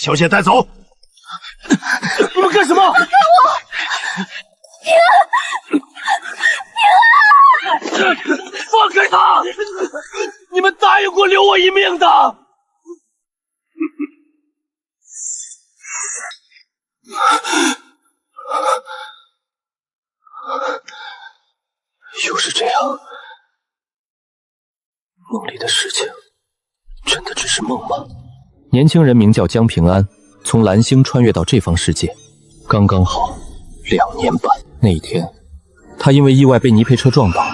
小姐带走。你们干什么？放开我！放开他！你们答应过留我一命的。又是这样，梦里的事情真的只是梦吗？年轻人名叫江平安，从蓝星穿越到这方世界，刚刚好2年半。那一天，他因为意外被泥培车撞倒，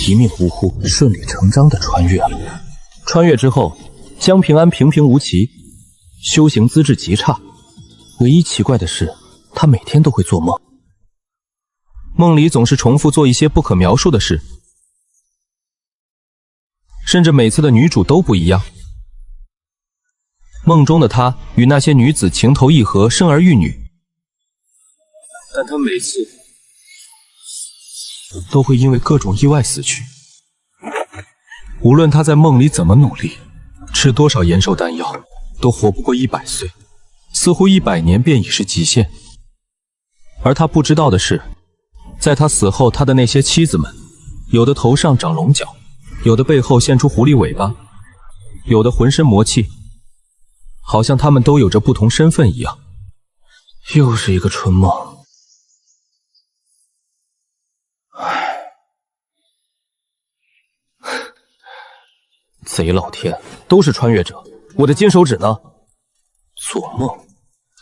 一命呜呼，顺理成章地穿越了。穿越之后，江平安平平无奇，修行资质极差。唯一奇怪的是，他每天都会做梦，梦里总是重复做一些不可描述的事，甚至每次的女主都不一样。梦中的他与那些女子情投意合，生儿育女，但他每次都会因为各种意外死去。无论他在梦里怎么努力，吃多少延寿丹药，都活不过100岁，似乎100年便已是极限。而他不知道的是，在他死后，他的那些妻子们，有的头上长龙角，有的背后现出狐狸尾巴，有的浑身魔气，好像他们都有着不同身份一样。又是一个春梦。贼老天，都是穿越者，我的金手指呢？做梦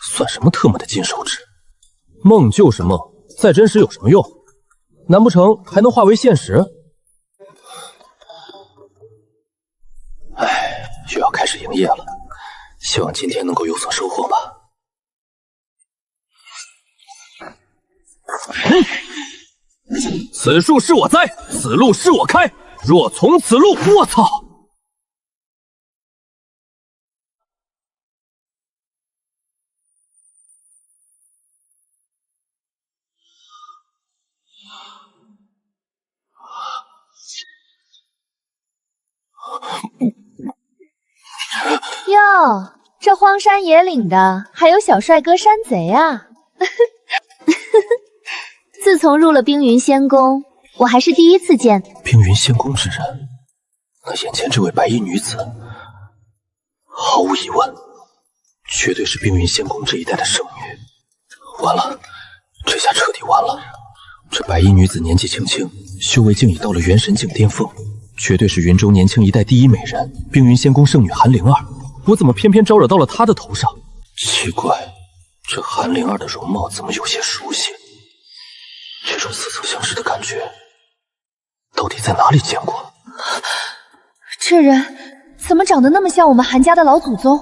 算什么特么的金手指？梦就是梦，再真实有什么用？难不成还能化为现实？唉，又要开始营业了，希望今天能够有所收获吧。此树是我栽，此路是我开，若从此路，我操！哟，这荒山野岭的还有小帅哥山贼啊！自从入了冰云仙宫，我还是第一次见。冰云仙宫之人，那眼前这位白衣女子，毫无疑问，绝对是冰云仙宫这一代的圣女。完了，这下彻底完了。这白衣女子年纪轻轻，修为竟已到了元神境巅峰，绝对是云州年轻一代第一美人，冰云仙宫圣女韩灵儿。我怎么偏偏招惹到了她的头上？奇怪，这韩灵儿的容貌怎么有些熟悉？这种似曾相识的感觉，到底在哪里见过？这人怎么长得那么像我们韩家的老祖宗？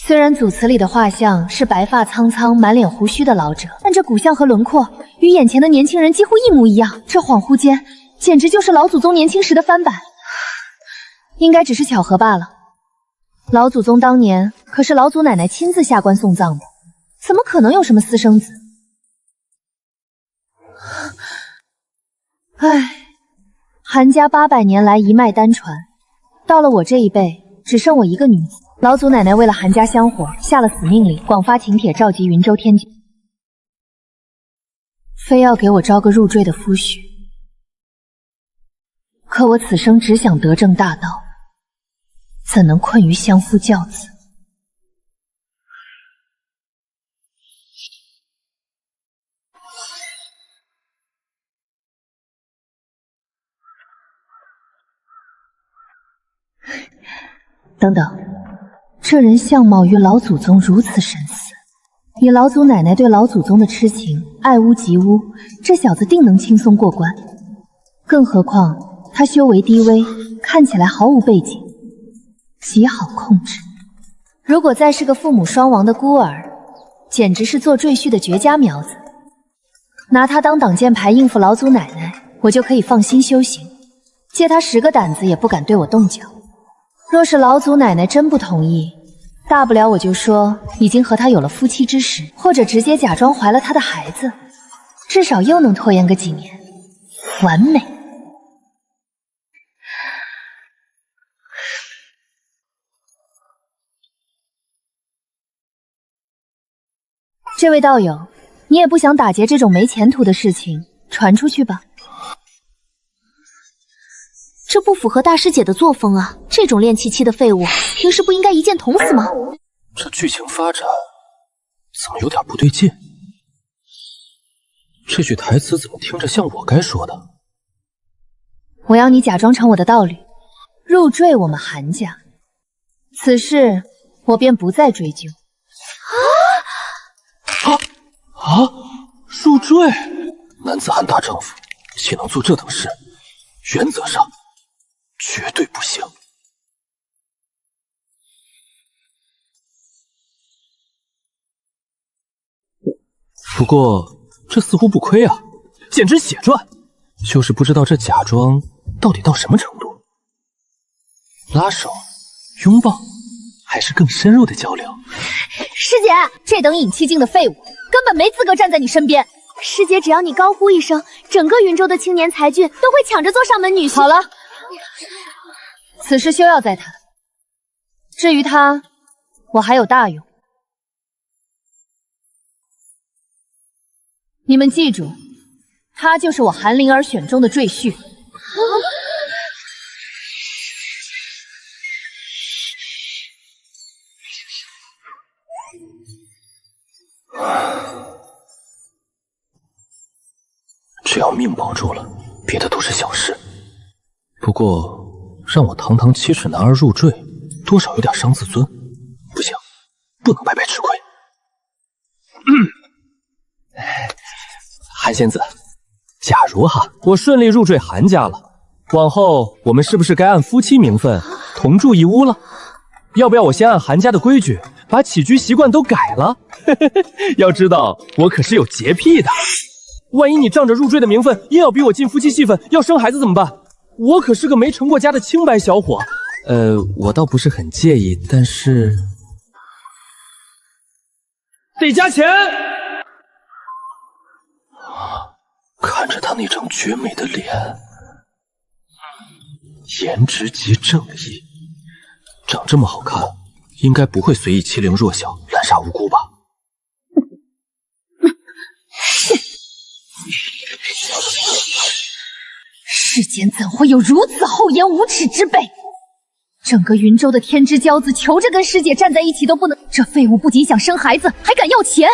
虽然祖祠里的画像是白发苍苍、满脸胡须的老者，但这骨相和轮廓与眼前的年轻人几乎一模一样。这恍惚间，简直就是老祖宗年轻时的翻版。应该只是巧合罢了。老祖宗当年可是老祖奶奶亲自下官送葬的，怎么可能有什么私生子？唉，韩家800年来一脉单传，到了我这一辈，只剩我一个女子。老祖奶奶为了韩家香火，下了死命令，广发请帖召集云州天君，非要给我招个入赘的夫婿。可我此生只想得正大道，怎能困于相夫教子？等等，这人相貌与老祖宗如此神似，以老祖奶奶对老祖宗的痴情，爱屋及乌，这小子定能轻松过关。更何况他修为低微，看起来毫无背景，极好控制。如果再是个父母双亡的孤儿，简直是做赘婿的绝佳苗子。拿他当挡箭牌应付老祖奶奶，我就可以放心修行，借他10个胆子也不敢对我动脚。若是老祖奶奶真不同意，大不了我就说已经和他有了夫妻之实，或者直接假装怀了他的孩子，至少又能拖延个几年，完美。这位道友，你也不想打劫这种没前途的事情传出去吧？这不符合大师姐的作风啊！这种练气期的废物，平时不应该一剑捅死吗？这剧情发展怎么有点不对劲？这句台词怎么听着像我该说的？我要你假装成我的道侣，入赘我们韩家。此事我便不再追究。入赘？男子汉大丈夫，岂能做这等事？原则上绝对不行。不过这似乎不亏啊，简直血赚。就是不知道这假装到底到什么程度。拉手、拥抱，还是更深入的交流？师姐，这等引气境的废物根本没资格站在你身边。师姐，只要你高呼一声，整个云州的青年才俊都会抢着做上门女婿。好了，此事休要再谈。至于他，我还有大用。你们记住，他就是我韩灵儿选中的赘婿。只要命保住了，别的都是小事。不过让我堂堂七尺男儿入赘，多少有点伤自尊。不行，不能白白吃亏。韩仙子，假如我顺利入赘韩家了，往后我们是不是该按夫妻名分同住一屋了？要不要我先按韩家的规矩，把起居习惯都改了？要知道我可是有洁癖的。万一你仗着入赘的名分，硬要逼我进夫妻戏份，要生孩子怎么办？我可是个没成过家的清白小伙。我倒不是很介意，但是得加钱。看着他那张绝美的脸，颜值即正义，长这么好看，应该不会随意欺凌弱小，滥杀无辜吧？世间怎会有如此厚颜无耻之辈？整个云州的天之骄子，求着跟师姐站在一起都不能。这废物不仅想生孩子，还敢要钱！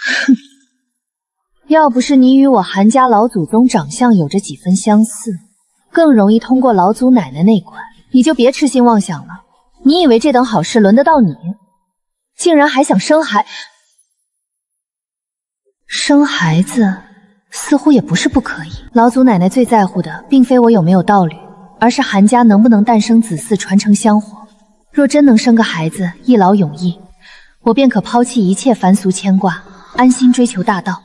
哼，要不是你与我韩家老祖宗长相有着几分相似，更容易通过老祖奶奶那关，你就别痴心妄想了。你以为这等好事轮得到你？竟然还想生孩？生孩子似乎也不是不可以。老祖奶奶最在乎的，并非我有没有道侣，而是韩家能不能诞生子嗣，传承香火。若真能生个孩子，一劳永逸，我便可抛弃一切凡俗牵挂，安心追求大道。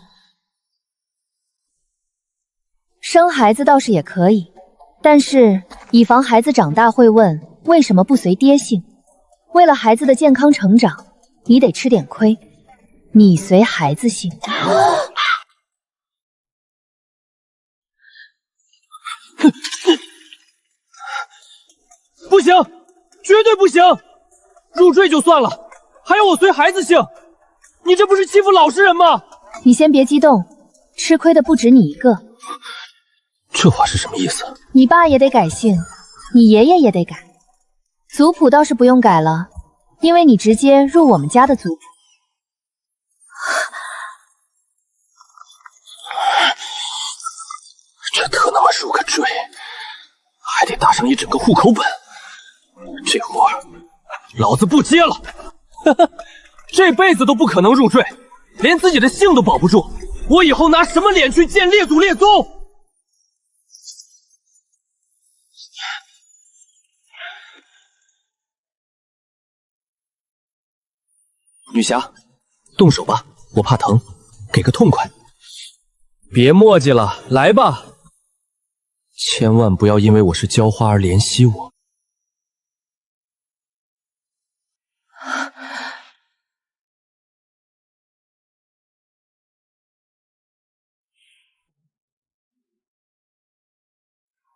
生孩子倒是也可以，但是以防孩子长大会问为什么不随爹姓，为了孩子的健康成长，你得吃点亏。你随孩子姓。不行，绝对不行！入赘就算了，还要我随孩子姓，你这不是欺负老实人吗？你先别激动，吃亏的不止你一个。这话是什么意思？你爸也得改姓，你爷爷也得改。族谱倒是不用改了，因为你直接入我们家的族谱。这特他妈入个赘，还得打上一整个户口本，这活儿老子不接了！哈哈，这辈子都不可能入赘，连自己的姓都保不住，我以后拿什么脸去见列祖列宗？女侠，动手吧，我怕疼，给个痛快。别墨迹了，来吧！千万不要因为我是浇花而怜惜我。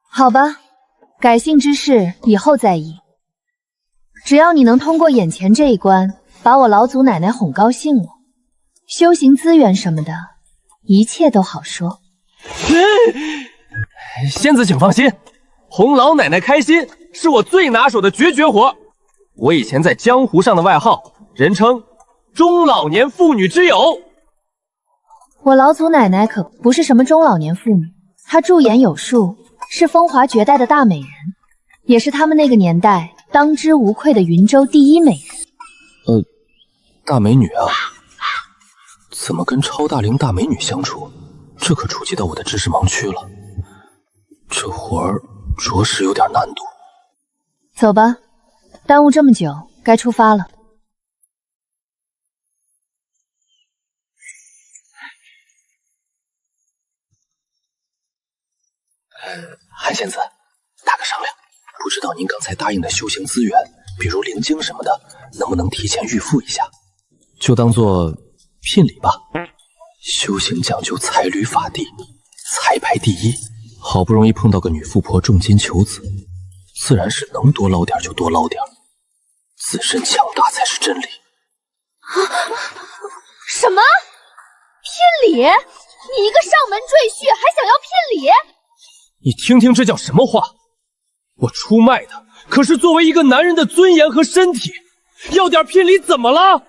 好吧，改姓之事以后再议。只要你能通过眼前这一关，把我老祖奶奶哄高兴了，修行资源什么的，一切都好说。仙子请放心，哄老奶奶开心是我最拿手的绝活。我以前在江湖上的外号，人称中老年妇女之友。我老祖奶奶可不是什么中老年妇女，她驻颜有术，是风华绝代的大美人，也是他们那个年代当之无愧的云州第一美人。大美女啊，怎么跟超大龄大美女相处？这可触及到我的知识盲区了。这活儿着实有点难度。走吧，耽误这么久，该出发了。韩仙子，打个商量，不知道您刚才答应的修行资源，比如灵晶什么的，能不能提前预付一下？就当做聘礼吧。修行讲究才履法地，才排第一，好不容易碰到个女富婆重金求子，自然是能多捞点就多捞点，自身强大才是真理。什么？聘礼？你一个上门赘婿还想要聘礼？你听听这叫什么话？我出卖的可是作为一个男人的尊严和身体，要点聘礼怎么了？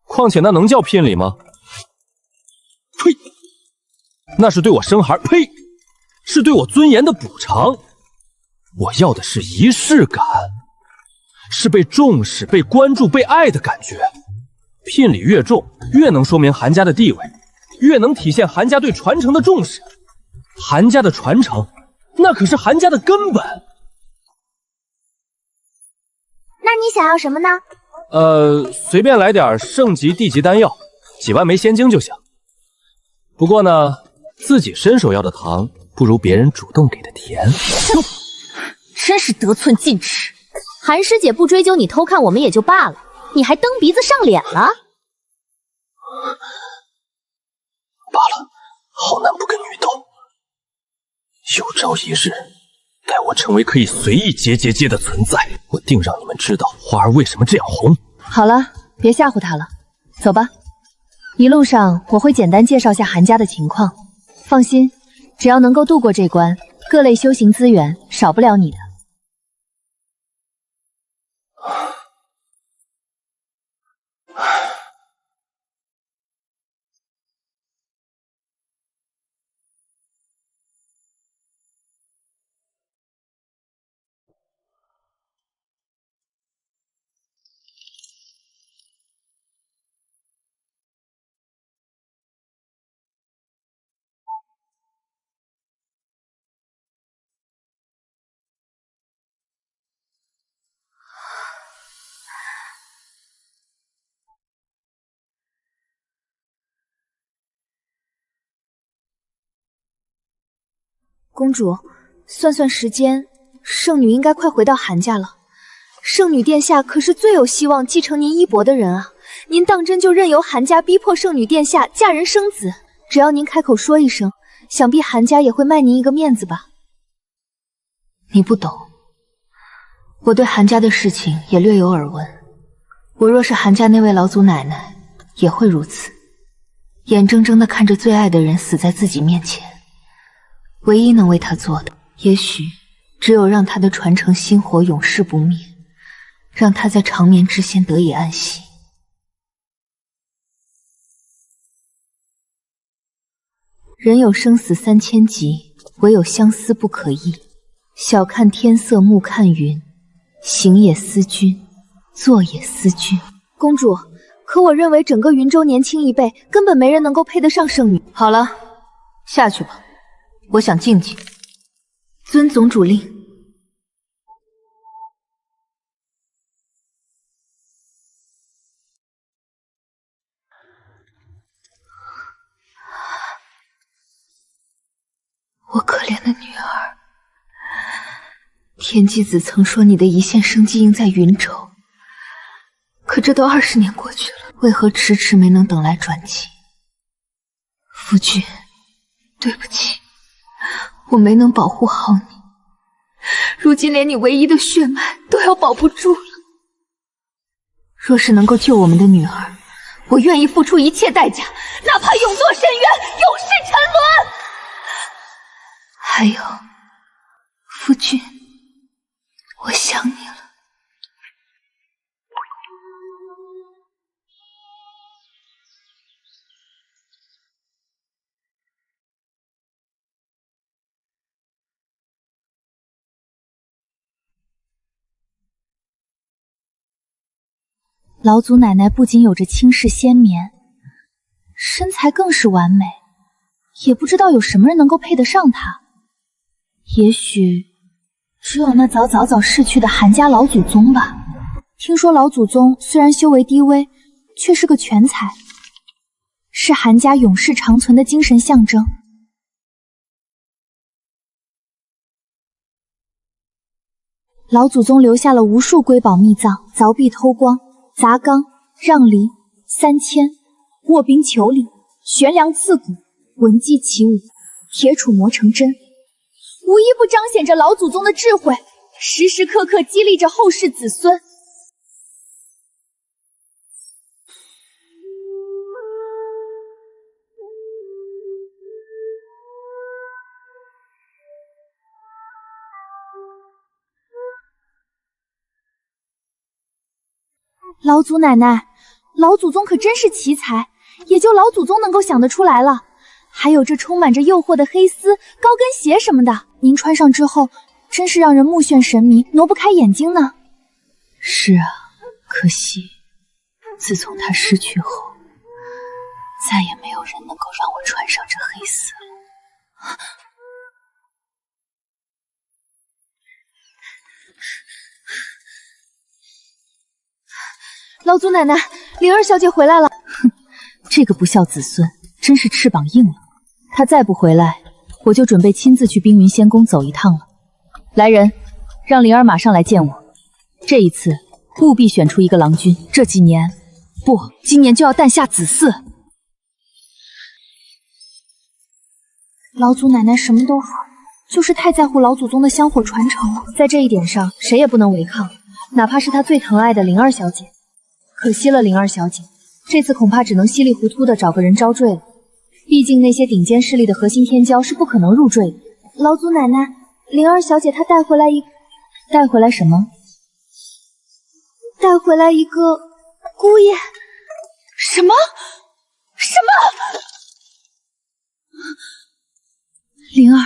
况且那能叫聘礼吗？呸！那是对我生孩，呸！是对我尊严的补偿。我要的是仪式感，是被重视、被关注、被爱的感觉。聘礼越重，越能说明韩家的地位，越能体现韩家对传承的重视。韩家的传承，那可是韩家的根本。那你想要什么呢？随便来点圣级、地级丹药，几万枚仙晶就行。不过呢，自己伸手要的糖，不如别人主动给的甜。真是得寸进尺。韩师姐不追究你偷看我们也就罢了，你还蹬鼻子上脸了？罢了，好男不跟女斗。有朝一日，待我成为可以随意接的存在，我定让你们知道花儿为什么这样红。好了，别吓唬他了，走吧。一路上我会简单介绍下韩家的情况，放心，只要能够度过这关，各类修行资源少不了你的。公主，算算时间，圣女应该快回到韩家了。圣女殿下可是最有希望继承您衣钵的人啊！您当真就任由韩家逼迫圣女殿下嫁人生子？只要您开口说一声，想必韩家也会卖您一个面子吧？你不懂，我对韩家的事情也略有耳闻。我若是韩家那位老祖奶奶，也会如此，眼睁睁地看着最爱的人死在自己面前。唯一能为他做的，也许只有让他的传承薪火永世不灭，让他在长眠之间得以安息。人有生死3000疾，唯有相思不可抑。小看天色，暮看云，行也思君，坐也思君。公主，可我认为整个云州年轻一辈，根本没人能够配得上圣女。好了，下去吧。我想静静。遵总主令。我可怜的女儿，天机子曾说你的一线生机应在云州，可这都20年过去了，为何迟迟没能等来转机？夫君，对不起。我没能保护好你，如今连你唯一的血脉都要保不住了。若是能够救我们的女儿，我愿意付出一切代价，哪怕永堕深渊，永世沉沦。还有，夫君，我想你了。老祖奶奶不仅有着倾世仙眠，身材更是完美，也不知道有什么人能够配得上她。也许只有那早逝去的韩家老祖宗吧。听说老祖宗虽然修为低微，却是个全才，是韩家永世长存的精神象征。老祖宗留下了无数瑰宝秘藏，凿壁偷光、砸缸、让梨、三千、卧冰求鲤、悬梁刺股、闻鸡起舞、铁杵磨成针，无一不彰显着老祖宗的智慧，时时刻刻激励着后世子孙。老祖奶奶，老祖宗可真是奇才，也就老祖宗能够想得出来了。还有这充满着诱惑的黑丝、高跟鞋什么的，您穿上之后，真是让人目眩神迷，挪不开眼睛呢。是啊，可惜，自从他失去后，再也没有人能够让我穿上这黑丝了。老祖奶奶，灵儿小姐回来了。哼，这个不孝子孙真是翅膀硬了。他再不回来，我就准备亲自去冰云仙宫走一趟了。来人，让灵儿马上来见我。这一次务必选出一个郎君。这几年，不，今年就要诞下子嗣。老祖奶奶什么都好，就是太在乎老祖宗的香火传承了。在这一点上，谁也不能违抗，哪怕是他最疼爱的灵儿小姐。可惜了，灵儿小姐，这次恐怕只能稀里糊涂的找个人招赘了。毕竟那些顶尖势力的核心天骄是不可能入赘的。老祖奶奶，灵儿小姐她带回来什么？带回来一个姑爷。什么？灵儿，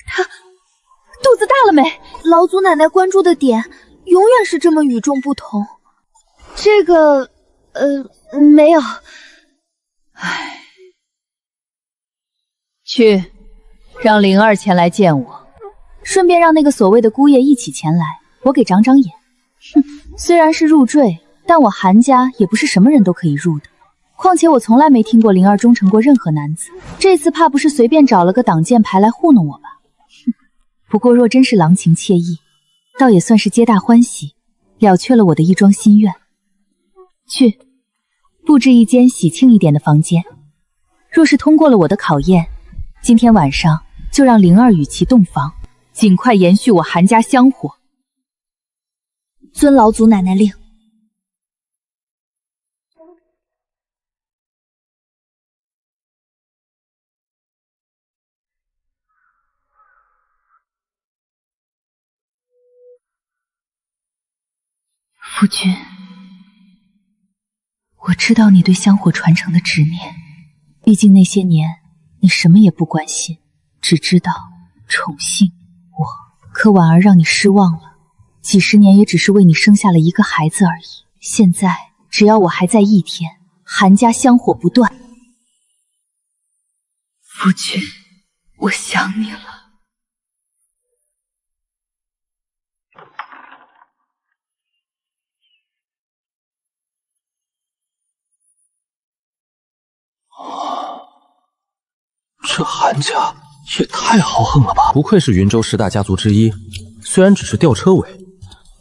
她肚子大了没？老祖奶奶关注的点永远是这么与众不同。这个，没有。唉，去，让灵儿前来见我，顺便让那个所谓的姑爷一起前来，我给长长眼。哼，虽然是入赘，但我韩家也不是什么人都可以入的。况且我从来没听过灵儿忠诚过任何男子，这次怕不是随便找了个挡箭牌来糊弄我吧？哼，不过若真是郎情妾意，倒也算是皆大欢喜，了却了我的一桩心愿。去，布置一间喜庆一点的房间。若是通过了我的考验，今天晚上就让灵儿与其洞房，尽快延续我韩家香火。遵老祖奶奶令。夫君，我知道你对香火传承的执念，毕竟那些年你什么也不关心，只知道宠幸我。可婉儿让你失望了，几十年也只是为你生下了一个孩子而已。现在只要我还在一天，韩家香火不断。夫君，我想你了。这韩家也太豪横了吧！不愧是云州10大家族之一，虽然只是吊车尾，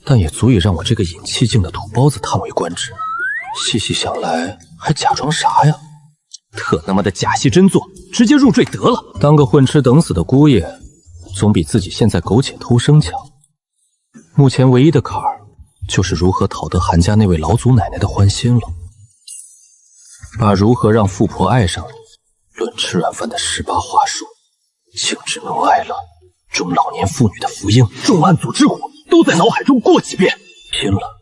但也足以让我这个引气境的土包子叹为观止。细细想来，还假装啥呀？特他妈的假戏真做，直接入赘得了。当个混吃等死的姑爷，总比自己现在苟且偷生强。目前唯一的坎儿，就是如何讨得韩家那位老祖奶奶的欢心了。把如何让富婆爱上你，论吃软饭的18话术，请之怒哀乐，中老年妇女的福音，众暗祖之火都在脑海中过几遍。拼了，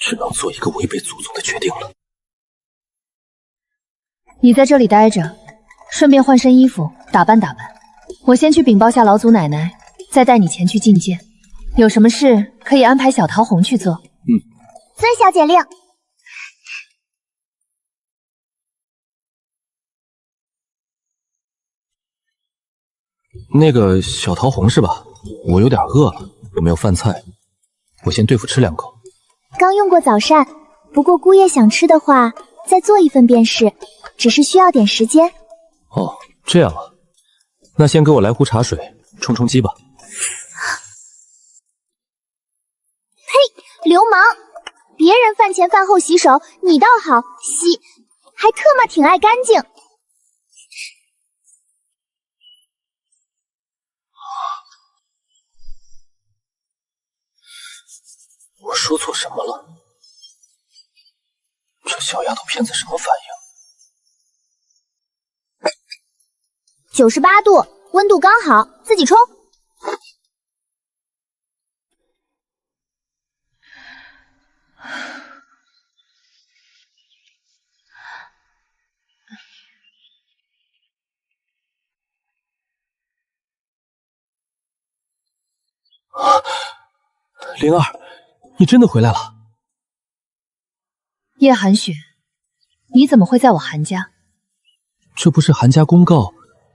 只能做一个违背祖宗的决定了。你在这里待着，顺便换身衣服，打扮打扮。我先去禀报下老祖奶奶，再带你前去觐见。有什么事可以安排小桃红去做。孙小姐令。那个小桃红是吧？我有点饿了，有没有饭菜？我先对付吃2口。刚用过早膳，不过姑爷想吃的话，再做一份便是，只是需要点时间。哦，这样啊，那先给我来壶茶水，充充饥吧。嘿，流氓！别人饭前饭后洗手，你倒好，还特么挺爱干净。我说错什么了？这小丫头片子什么反应？98度，温度刚好，自己冲。灵儿，你真的回来了？叶寒雪，你怎么会在我韩家？这不是韩家公告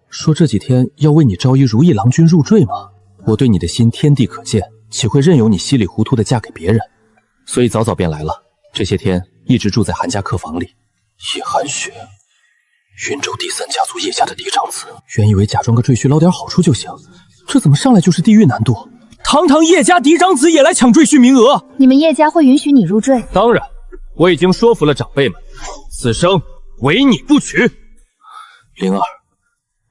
说这几天要为你招一如意郎君入赘吗？我对你的心天地可见，岂会任由你稀里糊涂的嫁给别人？所以早早便来了。这些天一直住在韩家客房里。叶寒雪，云州第3家族叶家的嫡长子，原以为假装个赘婿捞点好处就行，这怎么上来就是地狱难度？堂堂叶家嫡长子也来抢赘婿名额？你们叶家会允许你入赘？当然，我已经说服了长辈们，此生唯你不娶。灵儿，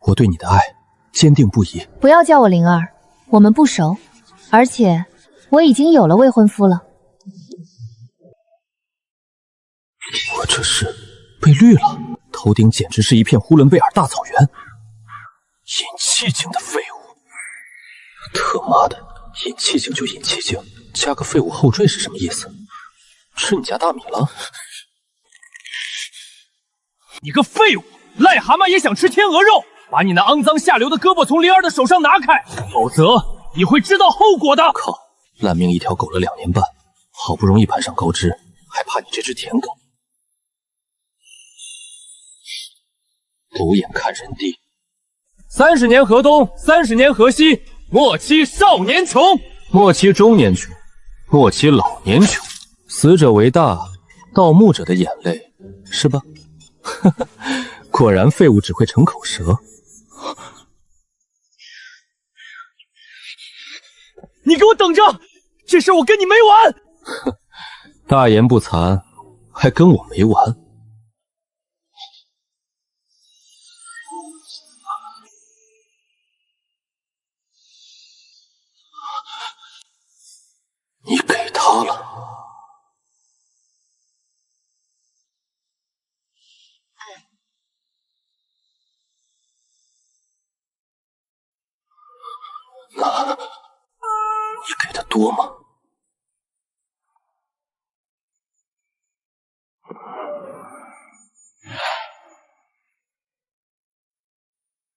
我对你的爱坚定不移。不要叫我灵儿，我们不熟，而且我已经有了未婚夫了。我这是被绿了，头顶简直是一片呼伦贝尔大草原。尹气境的废物，他妈的，尹气境就尹气境，加个废物后缀是什么意思？吃你家大米了？你个废物，癞蛤蟆也想吃天鹅肉！把你那肮脏下流的胳膊从灵儿的手上拿开，否则你会知道后果的！靠，烂命一条狗了2年半，好不容易攀上高枝，还怕你这只舔狗？狗眼看人低。30年河东，30年河西，莫欺少年穷，莫欺中年穷，莫欺老年穷。死者为大，盗墓者的眼泪，是吧？果然废物只会逞口舌。你给我等着，这事我跟你没完！大言不惭，还跟我没完？你给他了。那你给的多吗？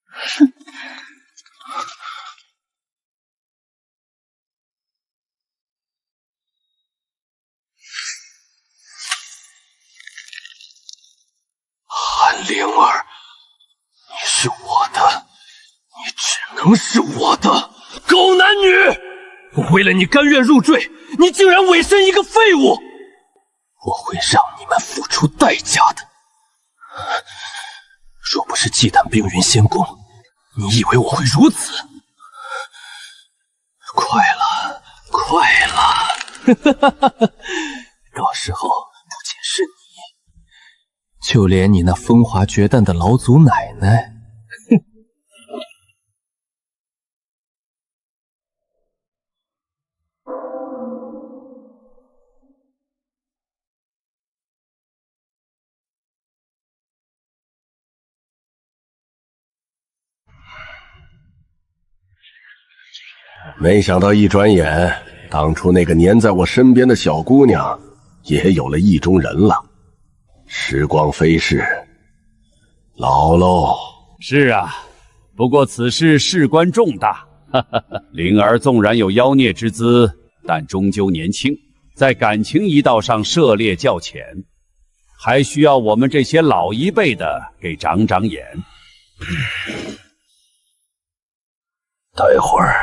哼。韩灵儿，你是我的，你只能是我的。狗男女！为了你甘愿入赘，你竟然委身一个废物！我会让你们付出代价的。若不是忌惮冰云仙宫，你以为我会如此？快了，快了！到时候不仅是你，就连你那风华绝代的老祖奶奶。没想到一转眼，当初那个黏在我身边的小姑娘，也有了意中人了。时光飞逝，老喽。是啊，不过此事事关重大。灵儿纵然有妖孽之姿，但终究年轻，在感情一道上涉猎较浅，还需要我们这些老一辈的给长长眼。待会儿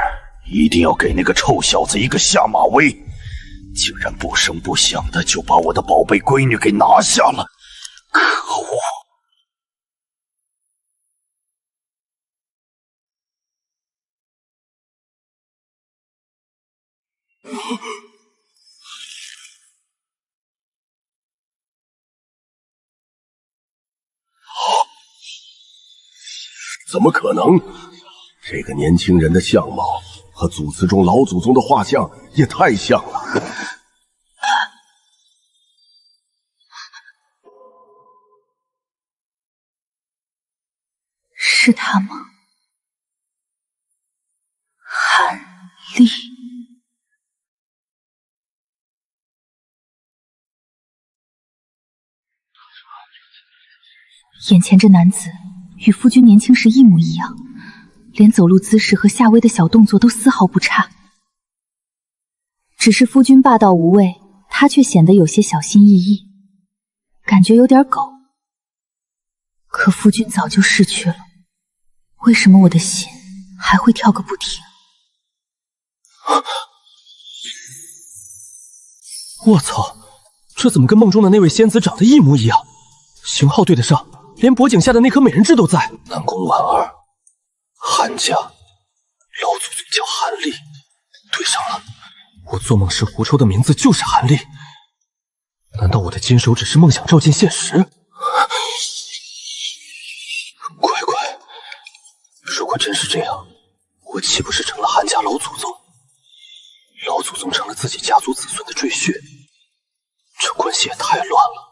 一定要给那个臭小子一个下马威！竟然不声不响的就把我的宝贝闺女给拿下了，可恶！怎么可能？这个年轻人的相貌和祖祠中老祖宗的画像也太像了。是他吗？韩立。眼前这男子与夫君年轻时一模一样，连走路姿势和下微的小动作都丝毫不差。只是夫君霸道无畏，他却显得有些小心翼翼，感觉有点狗。可夫君早就逝去了，为什么我的心还会跳个不停？我操，这怎么跟梦中的那位仙子长得一模一样？型号对得上，连脖颈下的那颗美人痣都在。南宫婉儿，韩家，老祖宗叫韩立，对上了。我做梦时狐臭的名字就是韩立，难道我的金手指是梦想照进现实？乖乖，如果真是这样，我岂不是成了韩家老祖宗？老祖宗成了自己家族子孙的赘婿，这关系也太乱了。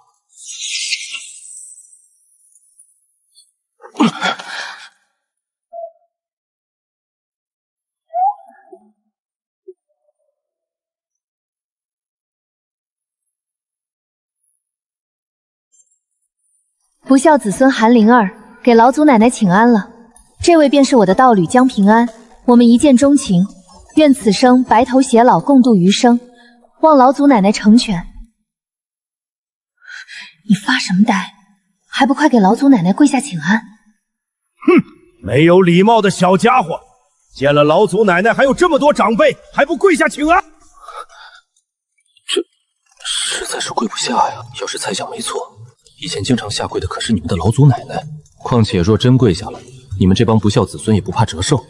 不孝子孙韩灵儿，给老祖奶奶请安了。这位便是我的道侣江平安，我们一见钟情，愿此生白头偕老，共度余生，望老祖奶奶成全。你发什么呆？还不快给老祖奶奶跪下请安！哼，没有礼貌的小家伙，见了老祖奶奶还有这么多长辈，还不跪下请安？这实在是跪不下呀！要是猜想没错，以前经常下跪的可是你们的老祖奶奶。况且若真跪下了，你们这帮不孝子孙也不怕折寿。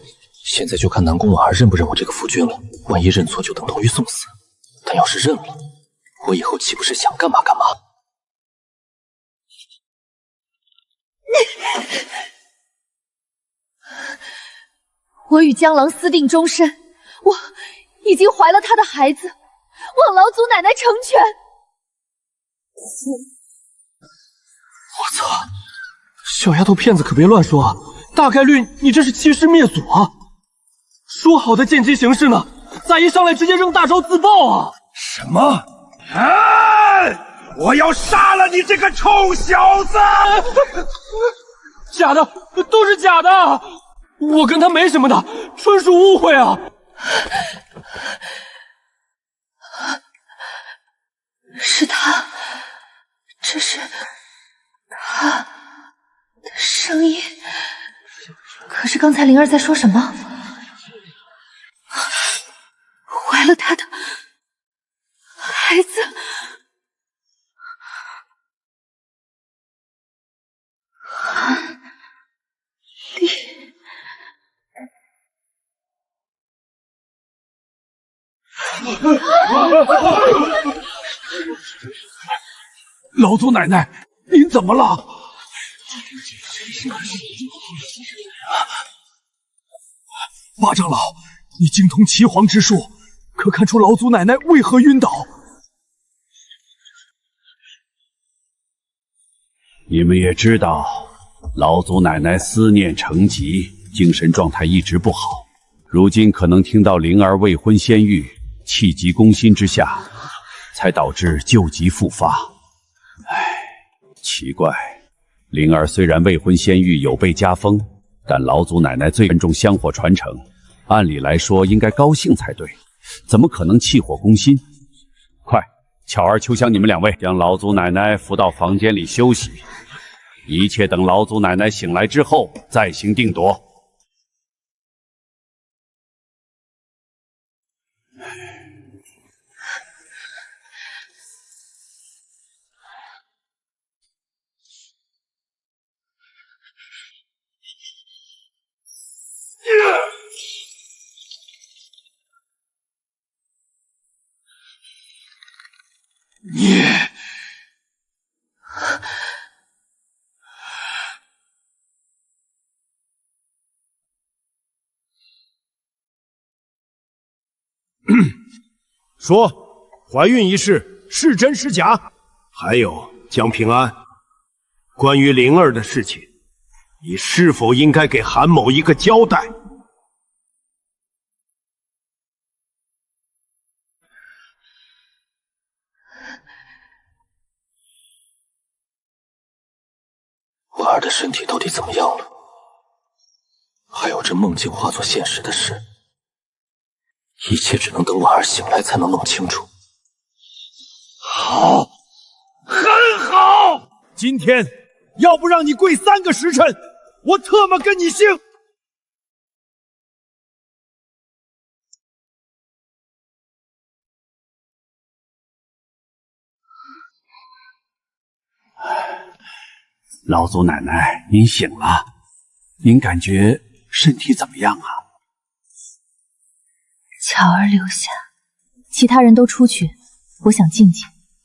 现在就看南宫婉儿认不认我这个夫君了。万一认错，就等同于送死；但要是认了，我以后岂不是想干嘛干嘛？我与江郎私定终身，我已经怀了他的孩子，望老祖奶奶成全。我操！小丫头片子可别乱说啊！大概率你这是欺师灭祖啊！说好的见机行事呢？咋一上来直接扔大招自爆啊？什么？我要杀了你这个臭小子！假的，都是假的！我跟他没什么的，纯属误会啊！是他，这是他的声音。可是刚才灵儿在说什么？怀了他的孩子。韩立，老祖奶奶，您怎么了？八长老，你精通岐黄之术，可看出老祖奶奶为何晕倒？你们也知道，老祖奶奶思念成疾，精神状态一直不好。如今可能听到灵儿未婚先孕，气急攻心之下，才导致旧疾复发。唉，奇怪，灵儿虽然未婚先孕有被加封，但老祖奶奶最看重香火传承，按理来说应该高兴才对，怎么可能气火攻心？快，巧儿、秋香，你们两位将老祖奶奶扶到房间里休息，一切等老祖奶奶醒来之后再行定夺。你说，怀孕一事是真是假？还有江平安，关于灵儿的事情，你是否应该给韩某一个交代？婉儿的身体到底怎么样了？还有这梦境化作现实的事，一切只能等婉儿醒来才能弄清楚。好，很好！今天要不让你跪3个时辰，我特么跟你姓！老祖奶奶，您醒了，您感觉身体怎么样啊？巧儿留下，其他人都出去，我想静静。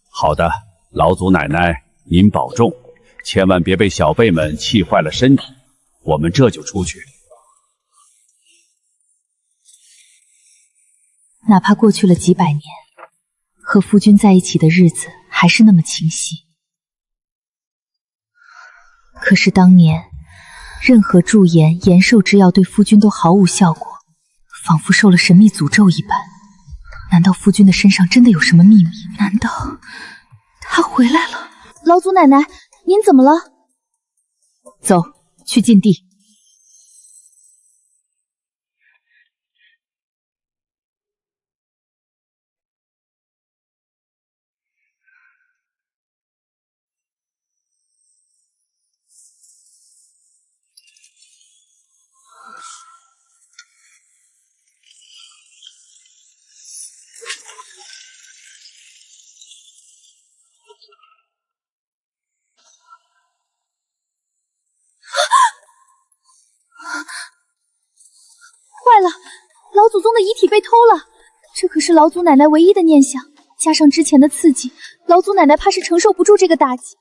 好的，老祖奶奶，您保重，千万别被小辈们气坏了身体。我们这就出去。哪怕过去了几百年，和夫君在一起的日子还是那么清晰。可是当年，任何驻颜、延寿之药对夫君都毫无效果，仿佛受了神秘诅咒一般。难道夫君的身上真的有什么秘密？难道他回来了？老祖奶奶，您怎么了？走，去禁地。坏了，老祖宗的遗体被偷了，这可是老祖奶奶唯一的念想，加上之前的刺激，老祖奶奶怕是承受不住这个打击。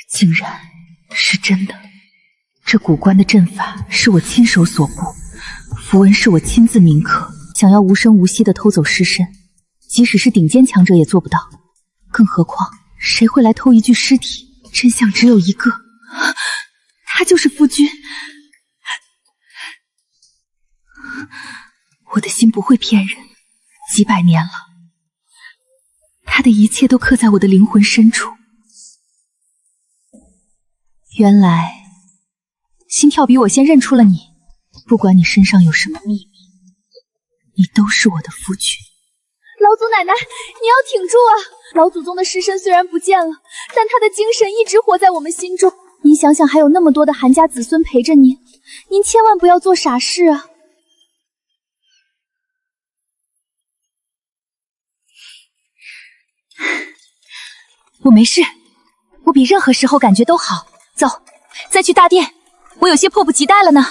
竟然是真的，这古关的阵法是我亲手所布，符文是我亲自铭刻，想要无声无息地偷走尸身，即使是顶尖强者也做不到，更何况谁会来偷一具尸体？真相只有一个，他就是夫君。我的心不会骗人，几百年了，他的一切都刻在我的灵魂深处。原来心跳比我先认出了你，不管你身上有什么秘密，你都是我的夫君。老祖奶奶，你要挺住啊！老祖宗的尸身虽然不见了，但他的精神一直活在我们心中。您想想，还有那么多的韩家子孙陪着您，您千万不要做傻事啊！我没事，我比任何时候感觉都好。走，再去大殿，我有些迫不及待了呢。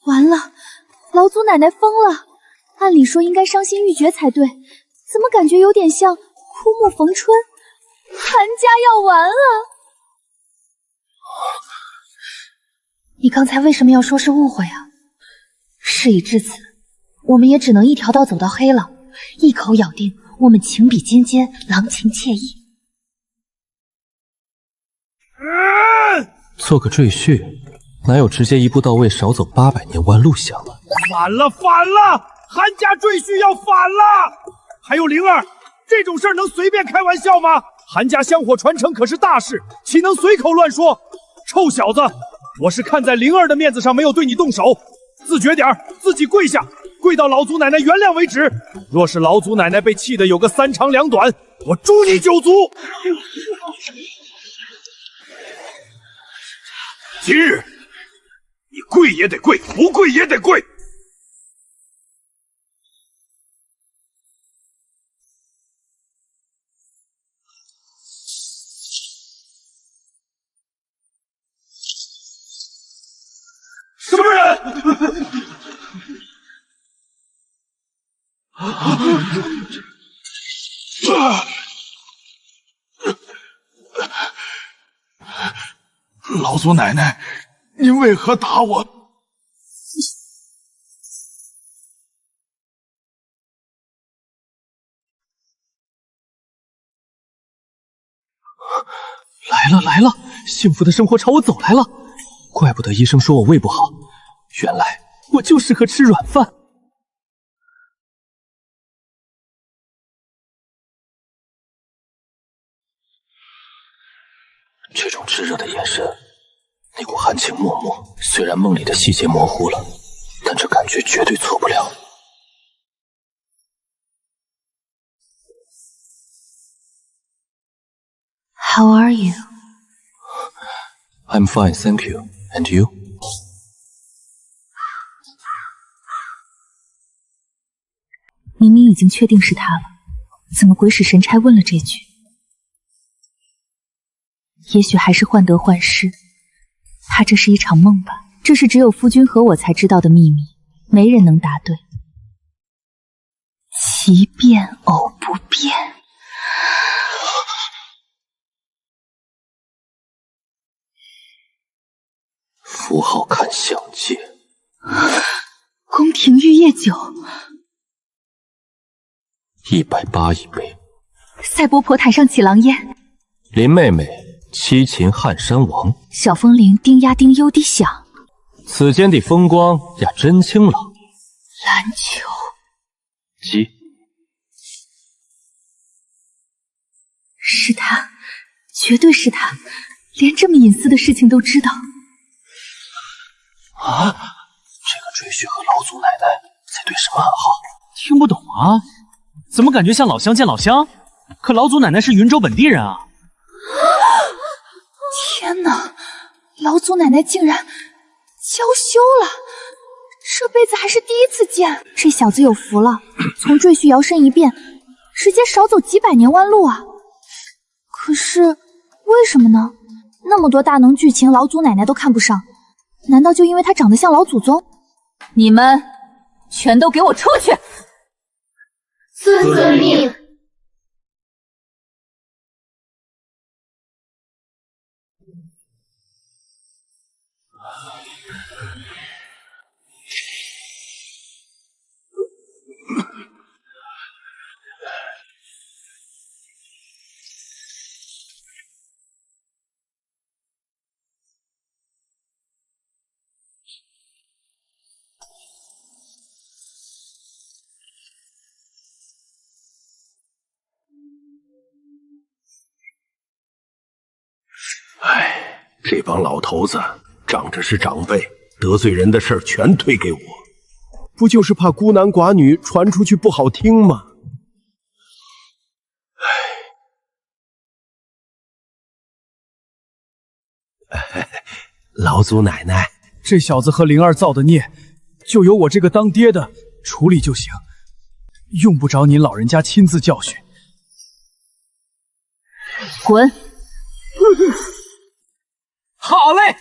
完了，老祖奶奶疯了。按理说应该伤心欲绝才对，怎么感觉有点像枯木逢春？韩家要完了！你刚才为什么要说是误会啊？事已至此，我们也只能一条道走到黑了。一口咬定我们情比金坚，郎情妾意。做个赘婿，哪有直接一步到位少走800年弯路香啊？反了，韩家赘婿要反了！还有灵儿，这种事儿能随便开玩笑吗？韩家香火传承可是大事，岂能随口乱说？臭小子，我是看在灵儿的面子上没有对你动手，自觉点儿，自己跪下，跪到老祖奶奶原谅为止。若是老祖奶奶被气得有个3长2短，我诛你9族！今日你跪也得跪，不跪也得跪。什么人？老祖奶奶，您为何打我？来了！幸福的生活朝我走来了。怪不得医生说我胃不好，原来我就适合吃软饭。这种炙热的眼神，那股含情脉脉，虽然梦里的细节模糊了，但这感觉绝对错不了。How are you? I'm fine, thank you. And you? 明明已经确定是他了，怎么鬼使神差问了这句？也许还是患得患失，怕这是一场梦吧。这是只有夫君和我才知道的秘密，没人能答对。奇变偶不变。符号看相界。宫廷玉液酒180一杯。赛波婆台上起狼烟。林妹妹七擒汉山王。小风铃叮呀叮幽地响。此间的风光呀真清朗。篮球。鸡。是他，绝对是他，连这么隐私的事情都知道。啊！这个赘婿和老祖奶奶在对什么暗号？听不懂啊，怎么感觉像老乡见老乡？可老祖奶奶是云州本地人啊！天哪，老祖奶奶竟然娇羞了，这辈子还是第一次见。这小子有福了，从赘婿摇身一变，直接少走几百年弯路啊！可是为什么呢？那么多大能剧情，老祖奶奶都看不上。难道就因为他长得像老祖宗？你们全都给我出去！遵遵命。唉，这帮老头子仗着是长辈，得罪人的事儿全推给我，不就是怕孤男寡女传出去不好听吗？唉，老祖奶奶，这小子和灵儿造的孽，就由我这个当爹的处理就行，用不着您老人家亲自教训。滚！好嘞！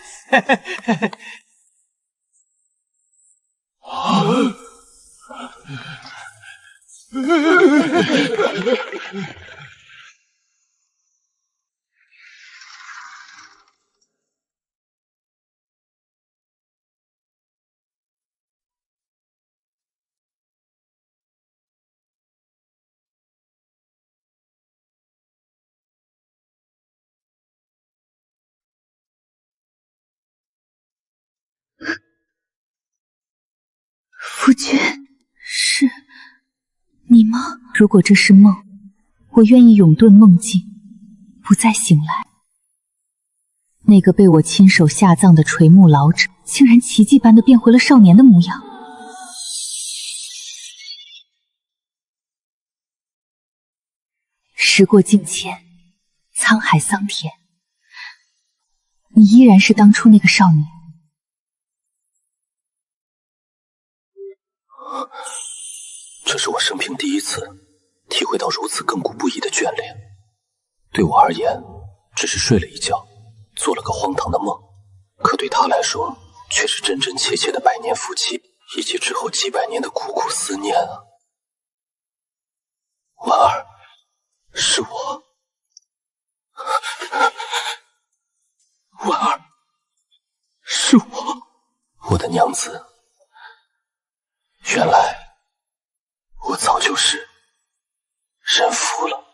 夫君，是你吗？如果这是梦，我愿意永遁梦境，不再醒来。那个被我亲手下葬的垂暮老者，竟然奇迹般的变回了少年的模样。时过境迁，沧海桑田，你依然是当初那个少女。这是我生平第一次体会到如此亘古不移的眷恋。对我而言，只是睡了一觉，做了个荒唐的梦，可对他来说，却是真真切切的百年夫妻，以及之后几百年的苦苦思念啊！婉儿，是我。婉儿，是我，我的娘子。原来我早就是人夫了。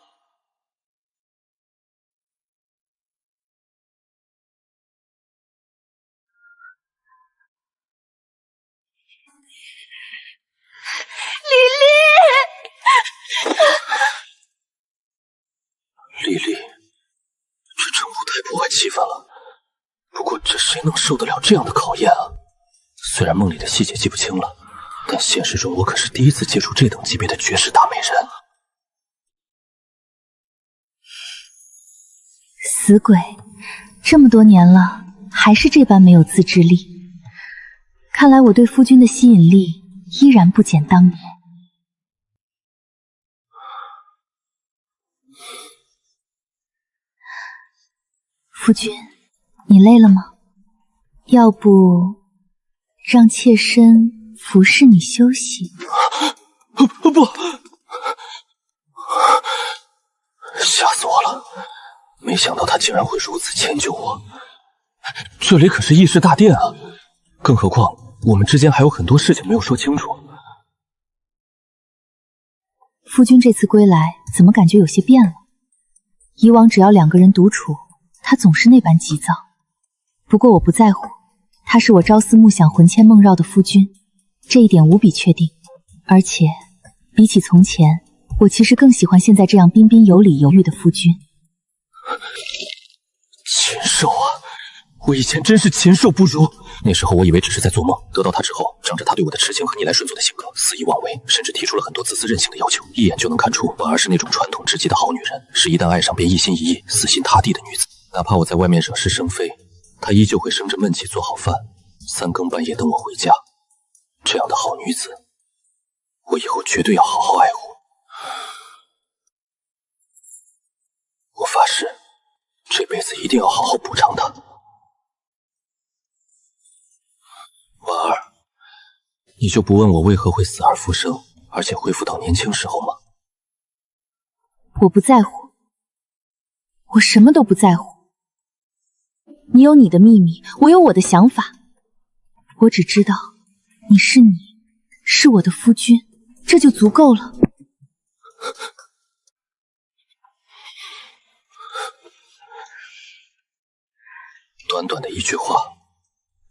丽丽，这程度太破坏气氛了。不过这谁能受得了这样的考验啊？虽然梦里的细节记不清了，但现实中我可是第一次接触这等级别的绝世大美人。死鬼，这么多年了，还是这般没有自制力。看来我对夫君的吸引力依然不减当年。夫君，你累了吗？要不让妾身服侍你休息？不，吓死我了！没想到他竟然会如此迁就我。这里可是议事大殿啊，更何况我们之间还有很多事情没有说清楚。夫君这次归来，怎么感觉有些变了？以往只要两个人独处，他总是那般急躁。不过我不在乎，他是我朝思暮想、魂牵梦绕的夫君，这一点无比确定。而且比起从前，我其实更喜欢现在这样彬彬有礼、犹豫的夫君。禽兽啊！我以前真是禽兽不如。那时候我以为只是在做梦，得到他之后，仗着他对我的痴情和逆来顺受的性格，肆意妄为，甚至提出了很多自私任性的要求。一眼就能看出，婉儿是那种传统之极的好女人，是一旦爱上便一心一意、死心塌地的女子。哪怕我在外面惹是生非，她依旧会生着闷气做好饭，三更半夜等我回家。这样的好女子，我以后绝对要好好爱护。我发誓，这辈子一定要好好补偿她。婉儿，你就不问我为何会死而复生，而且恢复到年轻时候吗？我不在乎，我什么都不在乎。你有你的秘密，我有我的想法。我只知道，你是你，是我的夫君，这就足够了。短短的一句话，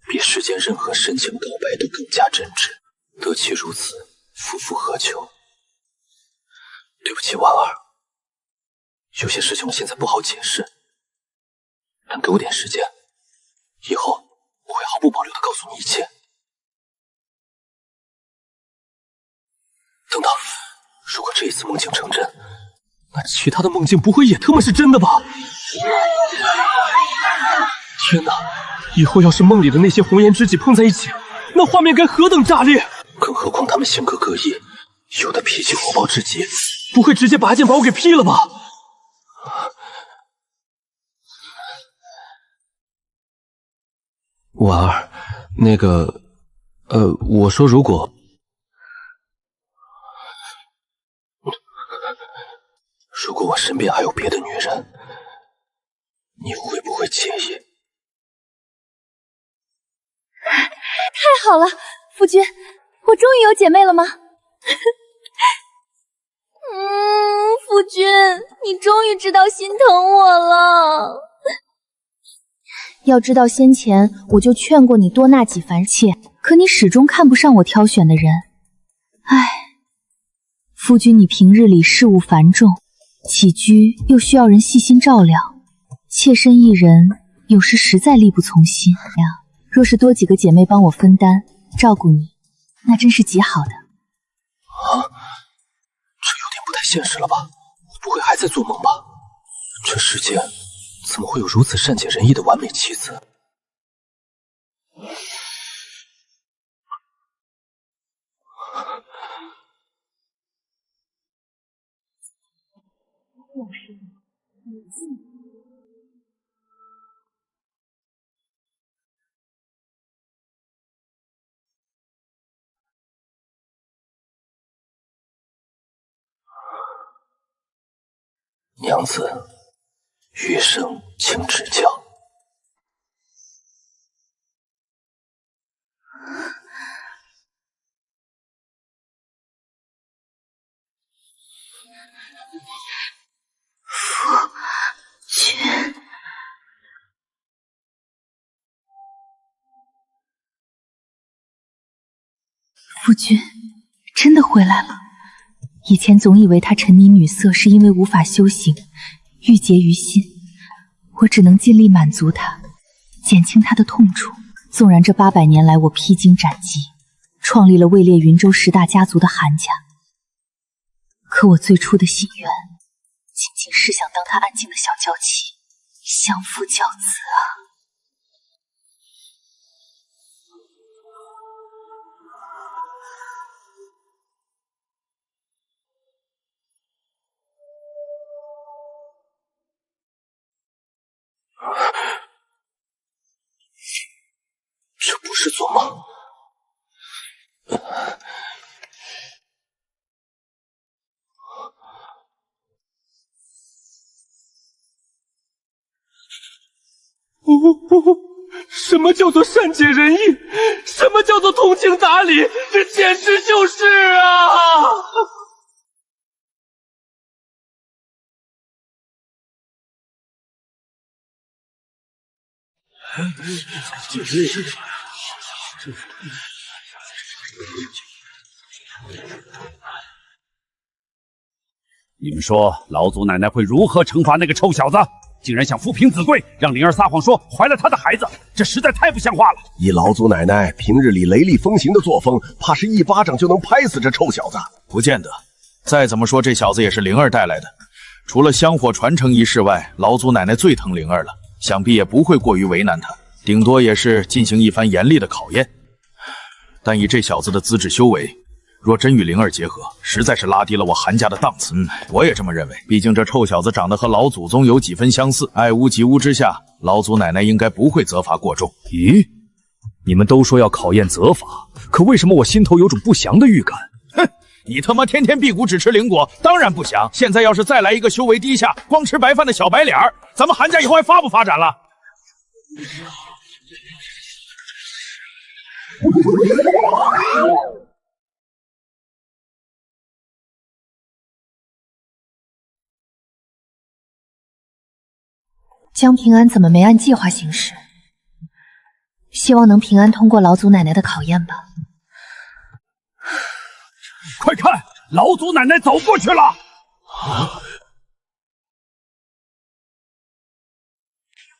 比世间任何深情告白都更加真挚。得其如此，夫复何求？对不起，婉儿，有些事情我现在不好解释，但给我点时间，以后我会毫不保留地告诉你一切。等等，如果这一次梦境成真，那其他的梦境不会也他妈是真的吧？天哪！以后要是梦里的那些红颜知己碰在一起，那画面该何等炸裂！更何况他们性格各异，有的脾气火爆至极，不会直接拔剑把我给劈了吧？婉儿，那个，我说如果我身边还有别的女人，你会不会介意？太好了，夫君，我终于有姐妹了吗？夫君，你终于知道心疼我了。要知道先前我就劝过你多纳几番妾，可你始终看不上我挑选的人，唉，夫君，你平日里事务繁重，起居又需要人细心照料，妾身一人有时实在力不从心呀。若是多几个姐妹帮我分担照顾你，那真是极好的。啊，这有点不太现实了吧？不会还在做梦吧？这世间怎么会有如此善解人意的完美妻子？娘子，余生请指教。夫君真的回来了。以前总以为他沉迷女色是因为无法修行，郁结于心，我只能尽力满足他，减轻他的痛楚。纵然这800年来我披荆斩棘，创立了位列云州10大家族的韩家，可我最初的心愿，仅仅是想当他安静的小娇妻，相夫教子啊。这不是做梦。什么叫做善解人意？什么叫做通情达理？这简直就是啊！你们说老祖奶奶会如何惩罚那个臭小子？竟然想父凭子贵，让灵儿撒谎说怀了他的孩子，这实在太不像话了。以老祖奶奶平日里雷厉风行的作风，怕是一巴掌就能拍死这臭小子。不见得，再怎么说这小子也是灵儿带来的。除了香火传承一事外，老祖奶奶最疼灵儿了，想必也不会过于为难他，顶多也是进行一番严厉的考验。但以这小子的资质修为，若真与灵儿结合，实在是拉低了我韩家的档次。我也这么认为。毕竟这臭小子长得和老祖宗有几分相似，爱屋及乌之下，老祖奶奶应该不会责罚过重。咦，你们都说要考验责罚，可为什么我心头有种不祥的预感？哼，你他妈天天辟谷只吃灵果，当然不祥。现在要是再来一个修为低下、光吃白饭的小白脸儿，咱们韩家以后还发不发展了？江平安怎么没按计划行事？希望能平安通过老祖奶奶的考验吧。快看，老祖奶奶走过去了！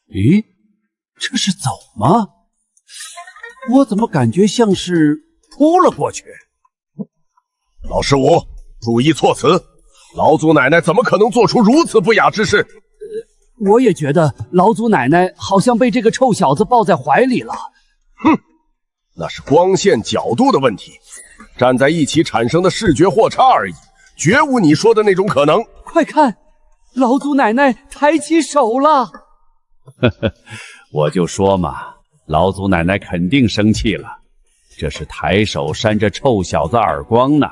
咦，这是走吗？我怎么感觉像是扑了过去？老十五，注意措辞！老祖奶奶怎么可能做出如此不雅之事？我也觉得老祖奶奶好像被这个臭小子抱在怀里了。哼，那是光线角度的问题，站在一起产生的视觉或差而已，绝无你说的那种可能。快看，老祖奶奶抬起手了。呵呵，我就说嘛，老祖奶奶肯定生气了，这是抬手扇这臭小子耳光呢。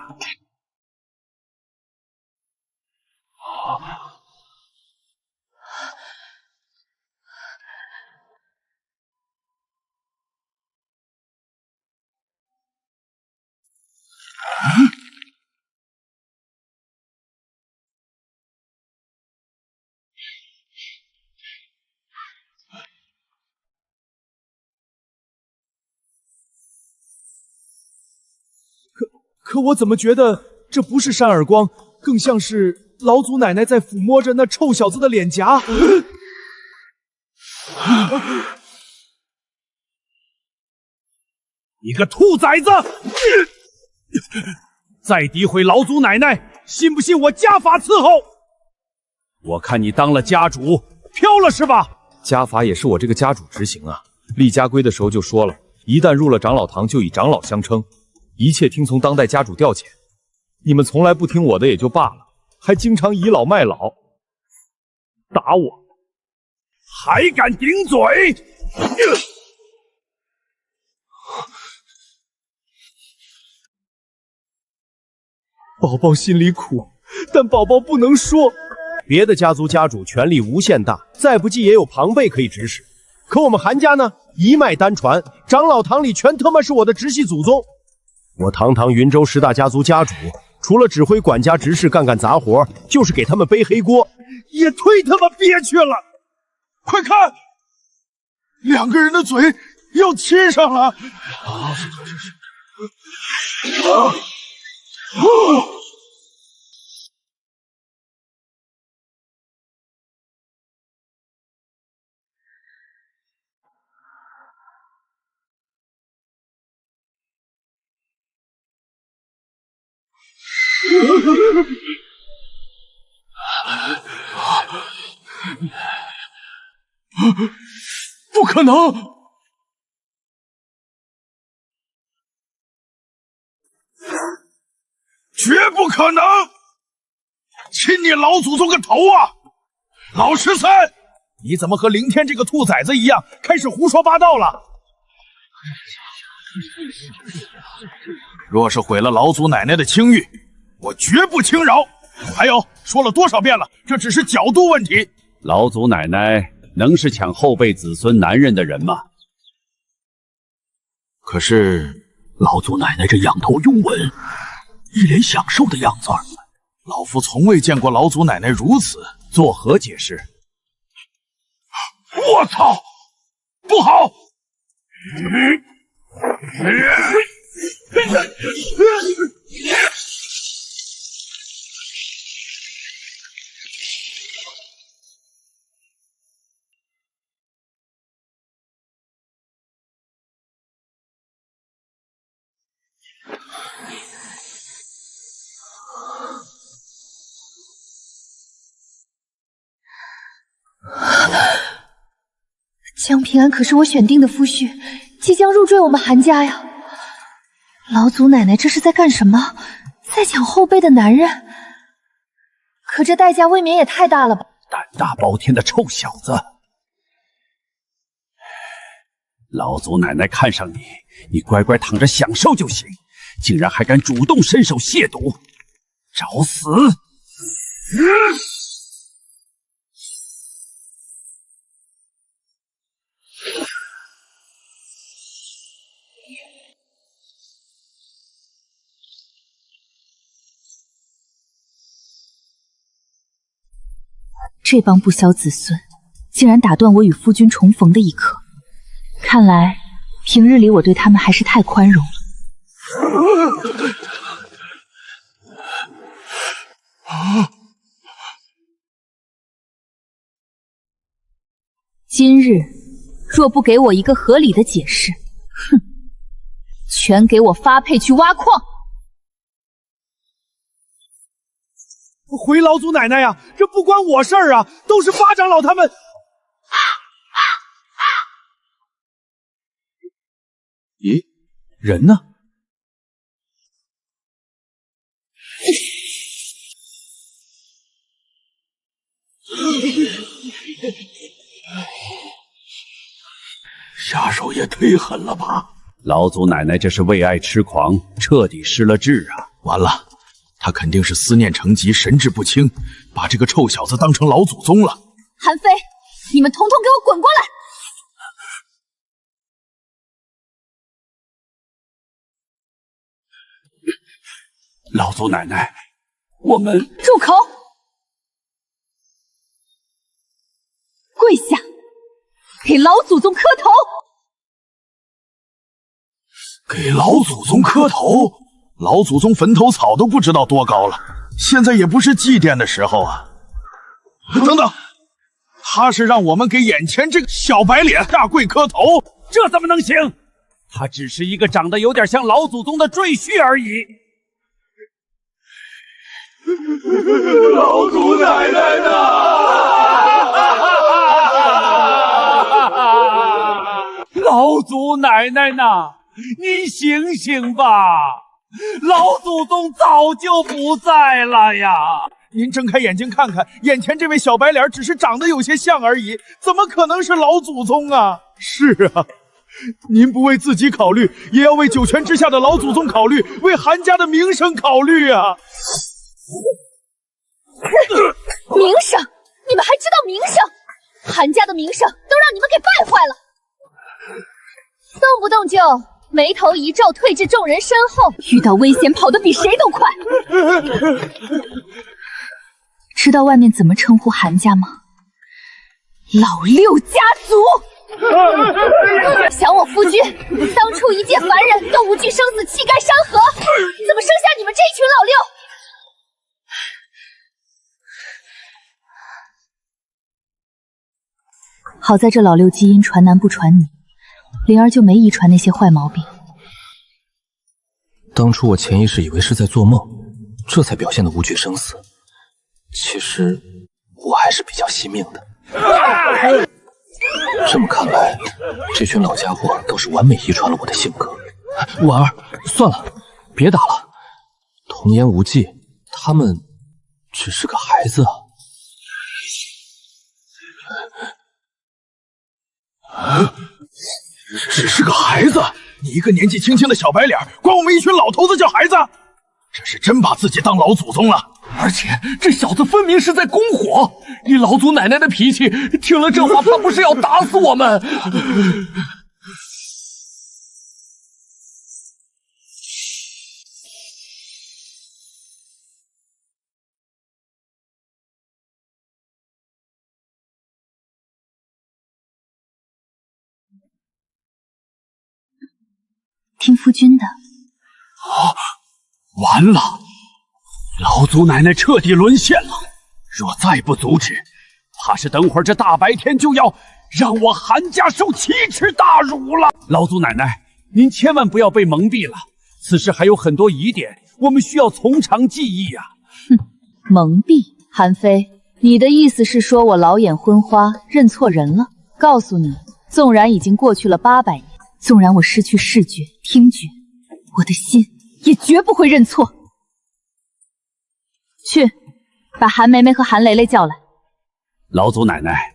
可我怎么觉得这不是扇耳光，更像是老祖奶奶在抚摸着那臭小子的脸颊。你个兔崽子！再诋毁老祖奶奶，信不信我家法伺候？我看你当了家主，飘了是吧？家法也是我这个家主执行啊。立家规的时候就说了，一旦入了长老堂，就以长老相称，一切听从当代家主调遣。你们从来不听我的也就罢了，还经常倚老卖老，打我，还敢顶嘴！宝宝心里苦，但宝宝不能说。别的家族家主权力无限大，再不济也有庞贝可以指使。可我们韩家呢，一脉单传，长老堂里全他妈是我的直系祖宗。我堂堂云州10大家族家主，除了指挥管家执事干干杂活，就是给他们背黑锅，也忒他妈憋屈了！快看，两个人的嘴要亲上了！不可能！绝不可能！亲你老祖宗个头啊！老13，你怎么和凌天这个兔崽子一样，开始胡说八道了？若是毁了老祖奶奶的清誉，我绝不轻饶。还有，说了多少遍了，这只是角度问题。老祖奶奶能是抢后辈子孙男人的人吗？可是老祖奶奶这仰头拥吻，一脸享受的样子，老夫从未见过老祖奶奶如此，作何解释？我操！不好！江平安可是我选定的夫婿，即将入赘我们韩家呀！老祖奶奶这是在干什么？在抢后辈的男人？可这代价未免也太大了吧！胆大包天的臭小子！老祖奶奶看上你，你乖乖躺着享受就行，竟然还敢主动伸手亵渎，找死！这帮不肖子孙竟然打断我与夫君重逢的一刻，看来平日里我对他们还是太宽容了。今日若不给我一个合理的解释，哼，全给我发配去挖矿！回老祖奶奶呀，这不关我事儿啊，都是八长老他们。咦，人呢？下手也忒狠了吧！老祖奶奶这是为爱痴狂，彻底失了智啊！完了，他肯定是思念成疾，神志不清，把这个臭小子当成老祖宗了。韩非，你们统统给我滚过来！老祖奶奶，我们住口！跪下，给老祖宗磕头！给老祖宗磕头！老祖宗坟头草都不知道多高了，现在也不是祭奠的时候啊！等等，他是让我们给眼前这个小白脸下跪磕头，这怎么能行？他只是一个长得有点像老祖宗的赘婿而已。老祖奶奶呢？老祖奶奶呢？你醒醒吧！老祖宗早就不在了呀！您睁开眼睛看看，眼前这位小白脸只是长得有些像而已，怎么可能是老祖宗啊？是啊，您不为自己考虑，也要为九泉之下的老祖宗考虑，为韩家的名声考虑啊！名声？你们还知道名声？韩家的名声都让你们给败坏了，动不动就眉头一皱，退至众人身后，遇到危险跑得比谁都快。知道外面怎么称呼韩家吗？老六家族！想我夫君当初一介凡人都无惧生死，气盖山河，怎么生下你们这一群老六？好在这老六基因传男不传女，灵儿就没遗传那些坏毛病。当初我潜意识以为是在做梦，这才表现得无惧生死。其实我还是比较惜命的。这么看来，这群老家伙倒是完美遗传了我的性格。婉儿，算了，别打了。童言无忌，他们只是个孩子啊。只是个孩子？你一个年纪轻轻的小白脸，管我们一群老头子叫孩子？这是真把自己当老祖宗了！而且这小子分明是在拱火，以老祖奶奶的脾气，听了这话，怕不是要打死我们。听夫君的。完了，老祖奶奶彻底沦陷了。若再不阻止，怕是等会儿这大白天就要让我韩家受奇耻大辱了。老祖奶奶，您千万不要被蒙蔽了，此事还有很多疑点，我们需要从长计议呀。哼，蒙蔽？韩非，你的意思是说我老眼昏花，认错人了？告诉你，纵然已经过去了800年，纵然我失去视觉、听觉，我的心也绝不会认错。去，把韩梅梅和韩蕾蕾叫来。老祖奶奶，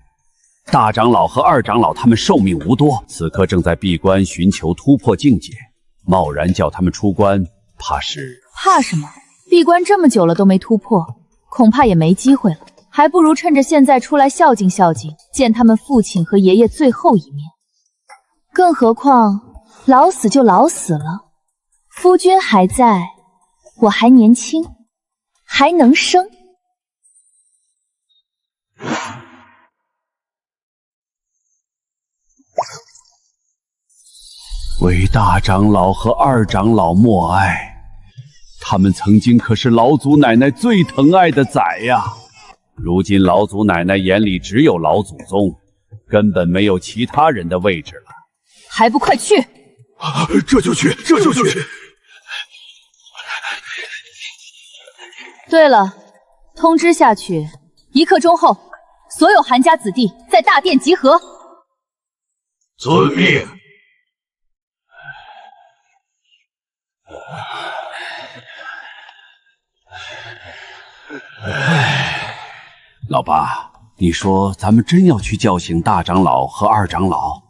大长老和二长老他们寿命无多，此刻正在闭关寻求突破境界，贸然叫他们出关，怕是……怕什么？闭关这么久了都没突破，恐怕也没机会了。还不如趁着现在出来孝敬孝敬，见他们父亲和爷爷最后一面。更何况老死就老死了，夫君还在，我还年轻，还能生。为大长老和二长老默哀，他们曾经可是老祖奶奶最疼爱的崽呀。如今老祖奶奶眼里只有老祖宗，根本没有其他人的位置了。还不快去！这就去，这就去。对了，通知下去，1刻钟后，所有韩家子弟在大殿集合。遵命。老爸，你说咱们真要去叫醒大长老和二长老？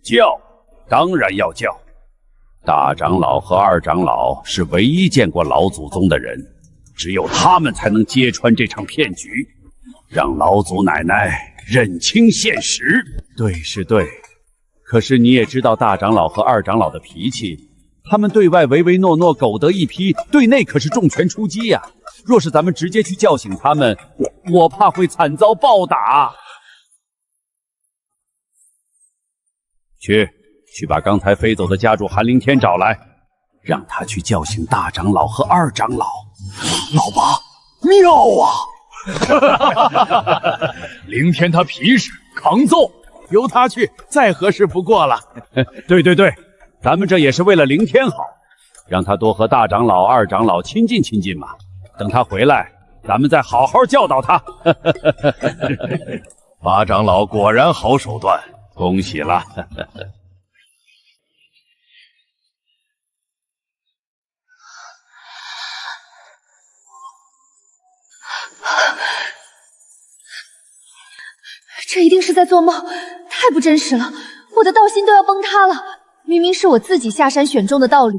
叫，当然要叫。大长老和二长老是唯一见过老祖宗的人，只有他们才能揭穿这场骗局，让老祖奶奶认清现实。对是对，可是你也知道大长老和二长老的脾气，他们对外唯唯诺诺，苟得一批，对内可是重拳出击呀。若是咱们直接去叫醒他们，我怕会惨遭暴打。去把刚才飞走的家主韩凌天找来，让他去叫醒大长老和二长老。老八，妙啊！凌天他皮实抗揍，由他去再合适不过了。对对对，咱们这也是为了凌天好，让他多和大长老、二长老亲近亲近嘛。等他回来，咱们再好好教导他。八长老果然好手段，恭喜了。这一定是在做梦，太不真实了！我的道心都要崩塌了。明明是我自己下山选中的道侣，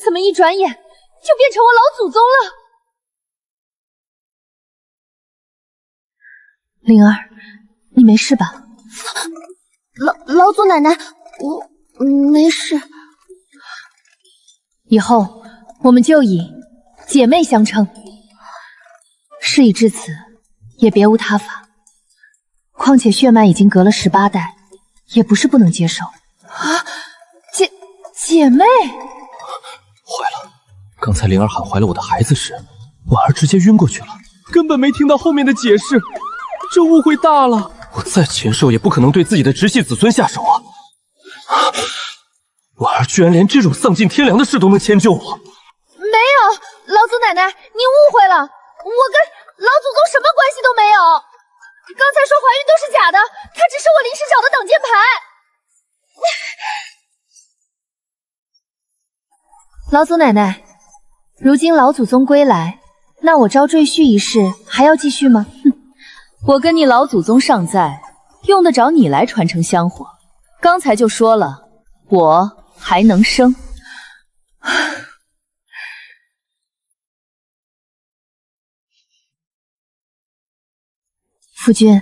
怎么一转眼就变成我老祖宗了？灵儿，你没事吧？老祖奶奶，我没事。以后我们就以姐妹相称。事已至此，也别无他法。况且血脉已经隔了18代，也不是不能接受。啊，姐妹！坏了，刚才灵儿喊怀了我的孩子时，婉儿直接晕过去了，根本没听到后面的解释，这误会大了。我再禽兽也不可能对自己的直系子孙下手啊！婉儿居然连这种丧尽天良的事都能迁就我。没有，老祖奶奶，您误会了，我跟老祖宗什么关系都没有。刚才说怀孕都是假的，她只是我临时找的挡箭牌。老祖奶奶，如今老祖宗归来，那我招赘婿一事还要继续吗？我跟你老祖宗尚在，用得着你来传承香火？刚才就说了，我还能生。夫君，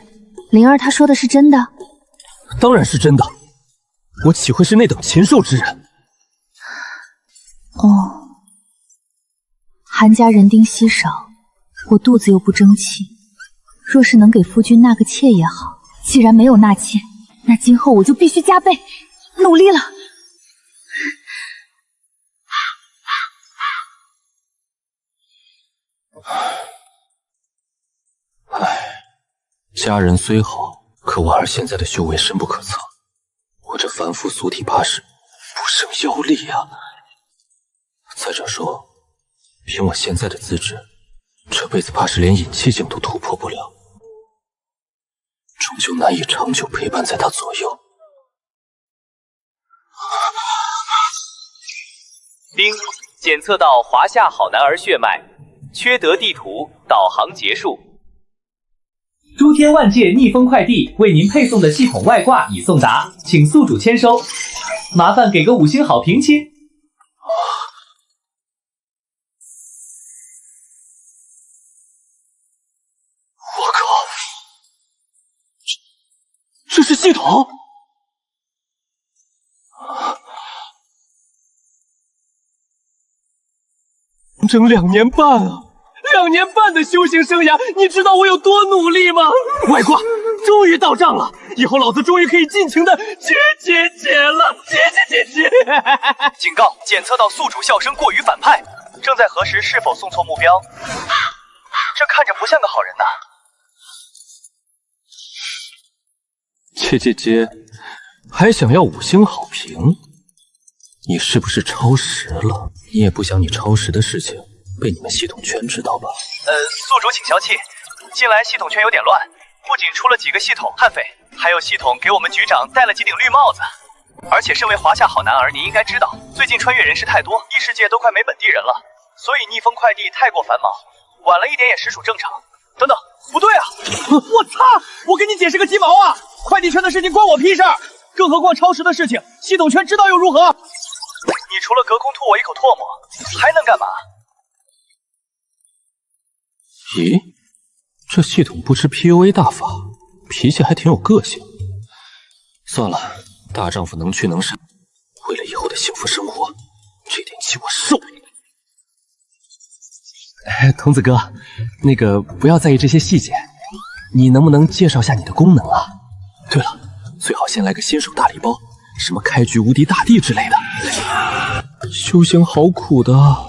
灵儿她说的是真的？当然是真的，我岂会是那等禽兽之人？哦，韩家人丁稀少，我肚子又不争气，若是能给夫君纳个妾也好。既然没有纳妾，那今后我就必须加倍努力了。家人虽好，可婉儿现在的修为深不可测，我这凡夫俗体怕是不胜妖力啊！再者说，凭我现在的资质，这辈子怕是连隐气境都突破不了，终究难以长久陪伴在他左右。丁，检测到华夏好男儿血脉，缺德地图导航结束。诸天万界逆风快递为您配送的系统外挂已送达，请宿主签收。麻烦给个5星好评，亲。我靠，这是系统！整2年半啊！2年半的修行生涯，你知道我有多努力吗？外挂终于到账了，以后老子终于可以尽情的解了，解！警告：检测到宿主笑声过于反派，正在核实是否送错目标。这看着不像个好人呐。姐，还想要5星好评？你是不是超时了？你也不想你超时的事情被你们系统圈知道吧？宿主请消气，近来系统圈有点乱，不仅出了几个系统悍匪，还有系统给我们局长戴了几顶绿帽子。而且身为华夏好男儿，您应该知道，最近穿越人士太多，异世界都快没本地人了，所以逆风快递太过繁忙，晚了一点也实属正常。等等，不对啊！我操！我给你解释个鸡毛啊！快递圈的事情关我屁事，更何况超时的事情，系统圈知道又如何？你除了隔空吐我一口唾沫，还能干嘛？咦，这系统不吃 PUA 大法，脾气还挺有个性。算了，大丈夫能屈能伸，为了以后的幸福生活，这点气我受。童子哥，那个不要在意这些细节，你能不能介绍下你的功能啊？对了，最好先来个新手大礼包，什么开局无敌大帝之类的。修行好苦的啊。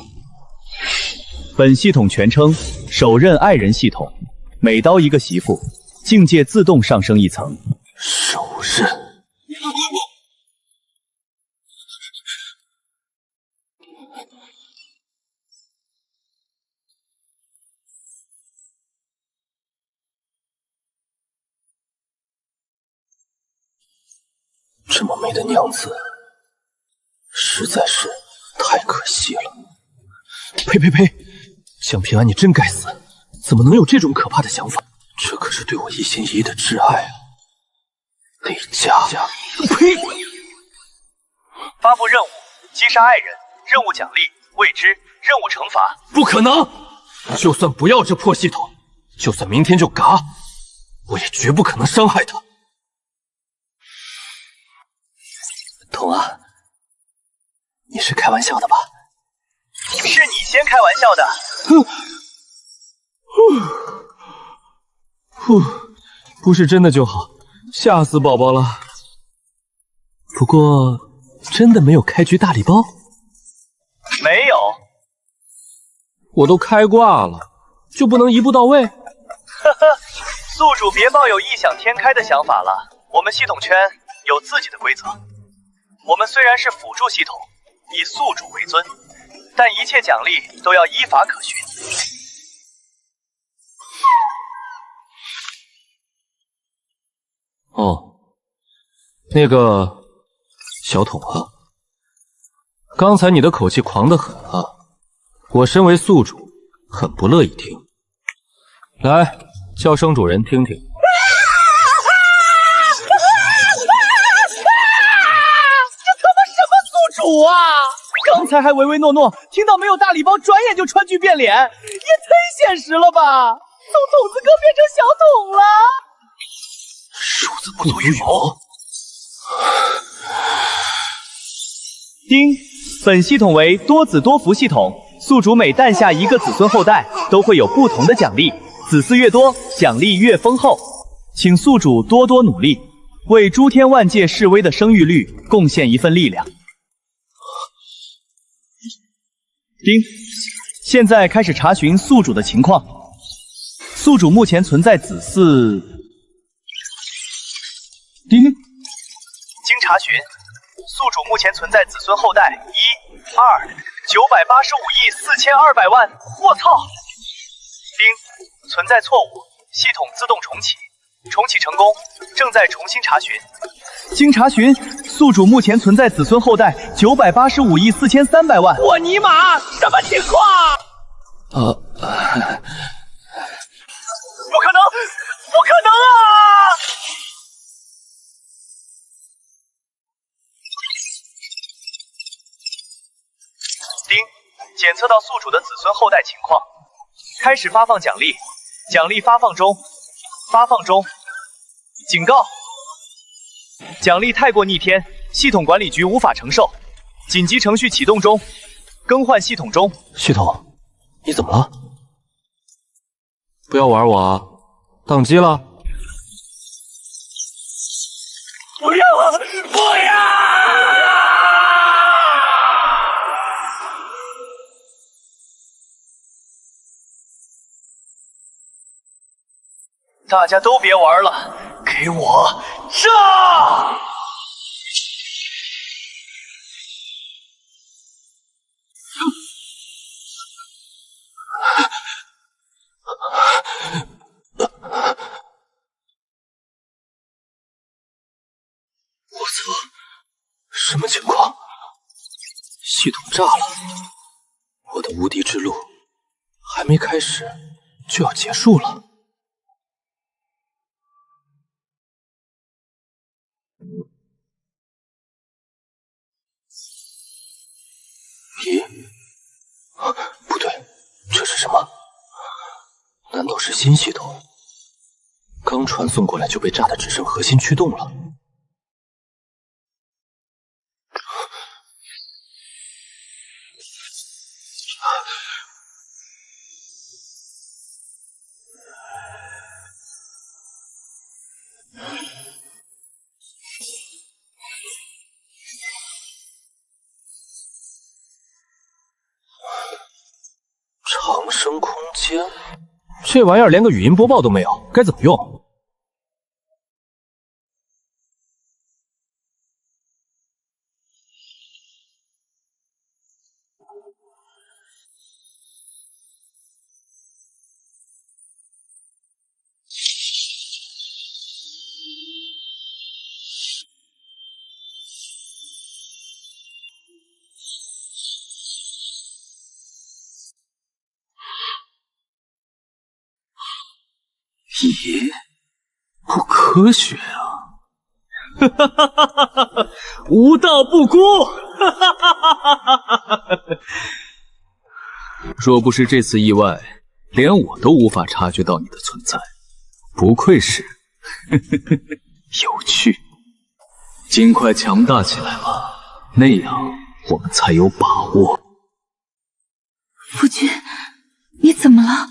本系统全称手刃爱人系统，每刀一个媳妇，境界自动上升一层。手刃。这么美的娘子，实在是太可惜了。呸呸呸！江平安，你真该死！怎么能有这种可怕的想法？这可是对我一心一意的挚爱啊！李家，呸！发布任务：击杀爱人，任务奖励未知，任务惩罚。不可能！就算不要这破系统，就算明天就嘎，我也绝不可能伤害他。童啊，你是开玩笑的吧？是你先开玩笑的。不是真的就好，吓死宝宝了。不过，真的没有开局大礼包？没有。我都开挂了，就不能一步到位？呵呵，宿主别抱有异想天开的想法了。我们系统圈有自己的规则。我们虽然是辅助系统，以宿主为尊，但一切奖励都要依法可循。哦，那个小桶啊，刚才你的口气狂得很啊，我身为宿主，很不乐意听。来，叫声主人听听。主啊！刚才还唯唯诺诺，听到没有大礼包，转眼就川剧变脸，也太现实了吧！从筒子哥变成小桶了，数字不足羽毛。丁，本系统为多子多福系统，宿主每诞下一个子孙后代，都会有不同的奖励，子嗣越多，奖励越丰厚，请宿主多多努力，为诸天万界示威的生育率贡献一份力量。丁，现在开始查询宿主的情况。宿主目前存在子嗣。丁，经查询，宿主目前存在子孙后代1、2、985亿4200万。我操！丁，存在错误，系统自动重启，重启成功，正在重新查询。经查询，宿主目前存在子孙后代985亿4300万。我尼玛，什么情况？不可能，不可能啊！丁，检测到宿主的子孙后代情况，开始发放奖励，奖励发放中，发放中。警告。奖励太过逆天，系统管理局无法承受。紧急程序启动中，更换系统中。系统，你怎么了？不要玩我啊！宕机了！不要啊！不要！大家都别玩了，给我炸！我操！什么情况？系统炸了！我的无敌之路还没开始就要结束了。咦？不对，这是什么？难道是新系统？刚传送过来就被炸得只剩核心驱动了。生空间，这玩意儿连个语音播报都没有，该怎么用？咦，不科学啊！哈哈哈哈哈哈！无道不孤！哈哈哈哈哈哈！若不是这次意外，连我都无法察觉到你的存在，不愧是有趣。尽快强大起来吧，那样我们才有把握。夫君，你怎么了？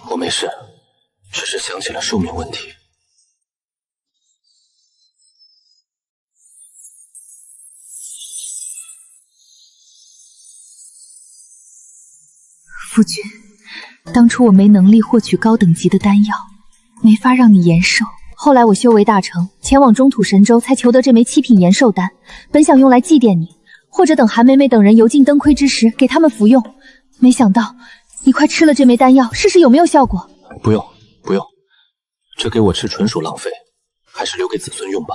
我没事，只是想起了寿命问题。夫君，当初我没能力获取高等级的丹药，没法让你延寿。后来我修为大成，前往中土神州，才求得这枚7品延寿丹。本想用来祭奠你，或者等韩梅梅等人油尽灯枯之时给他们服用，没想到你快吃了这枚丹药，试试有没有效果。不用，不用，这给我吃纯属浪费，还是留给子孙用吧。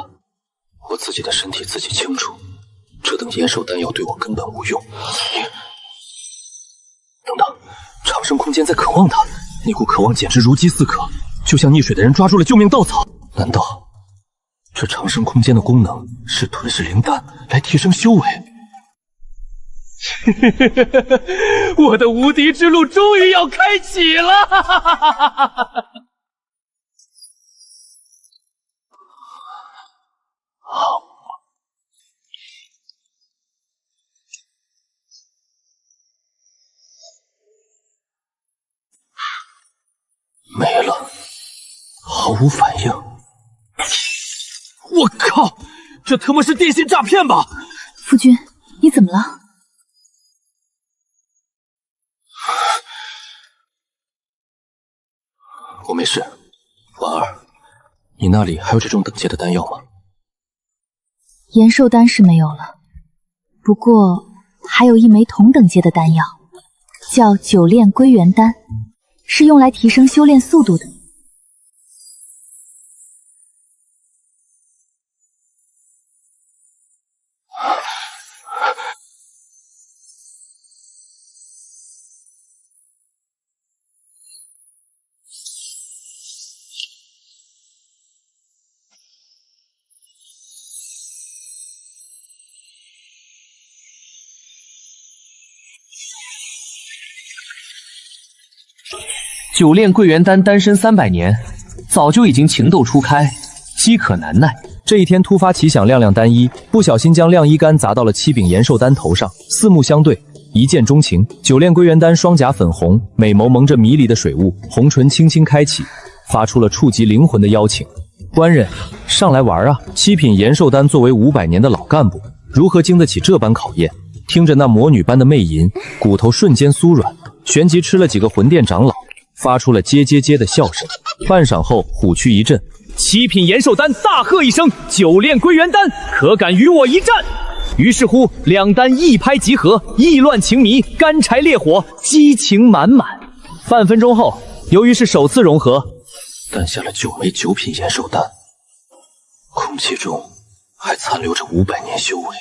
我自己的身体自己清楚，这等延寿丹药对我根本无用。等等，长生空间在渴望它，那股渴望简直如饥似渴，就像溺水的人抓住了救命稻草。难道这长生空间的功能是吞噬灵丹来提升修为？我的无敌之路终于要开启了！好，没了，毫无反应。我靠，这他妈是电信诈骗吧？夫君，你怎么了？我没事。婉儿，你那里还有这种等级的丹药吗？延寿丹是没有了，不过还有一枚同等阶的丹药，叫九炼归元丹，是用来提升修炼速度的。九炼桂圆丹单身300年，早就已经情窦初开，饥渴难耐。这一天突发奇想，亮亮单衣不小心将晾衣杆砸到了7柄延寿丹头上，四目相对，一见钟情。九炼归元丹双颊粉红，美眸蒙着迷离的水雾，红唇轻轻开启，发出了触及灵魂的邀请。官人，上来玩啊！7品延寿丹作为500年的老干部，如何经得起这般考验？听着那魔女般的媚吟，骨头瞬间酥软，旋即吃了几个魂殿长老，发出了接接接的笑声。半晌后，虎躯一震，7品延寿丹大喝一声：“九炼归元丹，可敢与我一战？”于是乎，两丹一拍即合，意乱情迷，干柴烈火，激情满满。半分钟后，由于是首次融合，诞下了9枚9品延寿丹，空气中还残留着500年修为。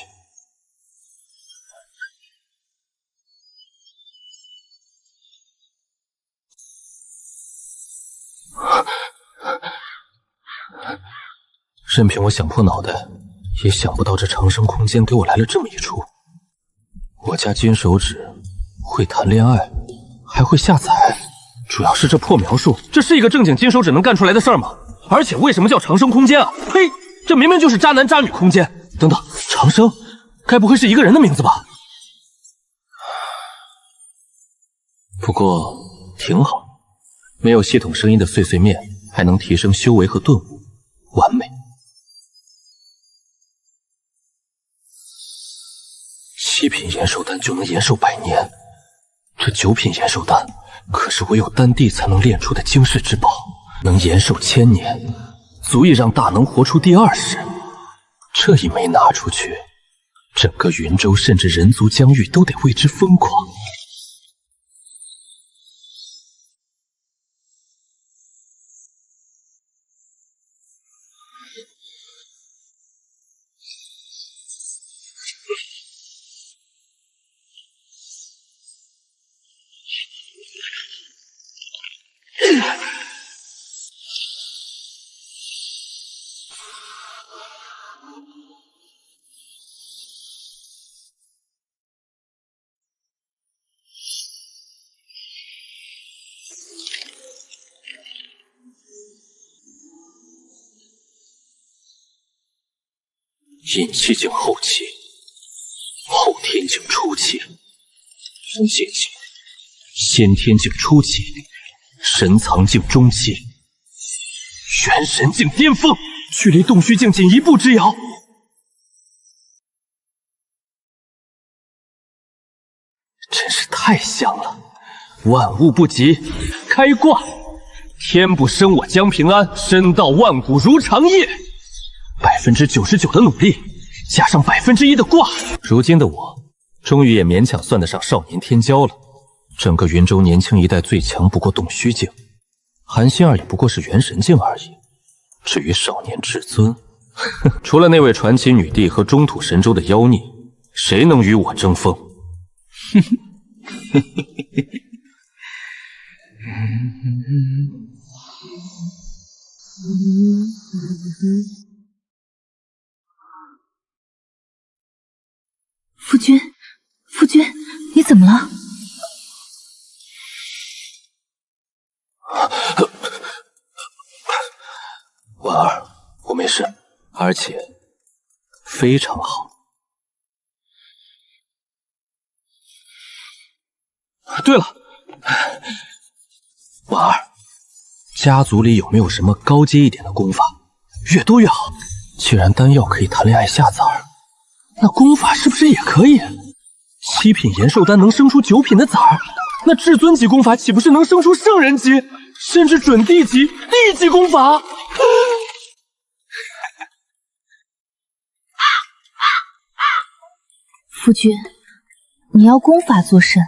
任凭我想破脑袋，也想不到这长生空间给我来了这么一出。我家金手指会谈恋爱，还会下载，主要是这破描述，这是一个正经金手指能干出来的事儿吗？而且为什么叫长生空间啊？呸！这明明就是渣男渣女空间。等等，长生，该不会是一个人的名字吧？不过挺好，没有系统声音的碎碎念，还能提升修为和顿悟，完美。延寿丹就能延寿100年，这9品延寿丹可是唯有丹帝才能炼出的惊世之宝，能延寿1000年，足以让大能活出第2世。这一枚拿出去，整个云州甚至人族疆域都得为之疯狂。引气境后期，后天境初期，境界先天境初期，神藏境中期，元神境巅峰，距离洞虚境仅1步之遥。真是太像了，万物不及，开挂！天不生我将平安，身到万古如长夜。99%的努力，加上1%的挂，如今的我，终于也勉强算得上少年天骄了。整个云州年轻一代最强不过洞虚境，韩心儿也不过是元神境而已。至于少年至尊，除了那位传奇女帝和中土神州的妖孽，谁能与我争锋？夫君，夫君，你怎么了？婉儿，我没事，而且非常好。对了，婉儿，家族里有没有什么高阶一点的功法？越多越好。既然丹药可以谈恋爱下崽儿，那功法是不是也可以？7品延寿丹能生出9品的崽儿，那至尊级功法岂不是能生出圣人级，甚至准地级、地级功法？夫君，你要功法作甚？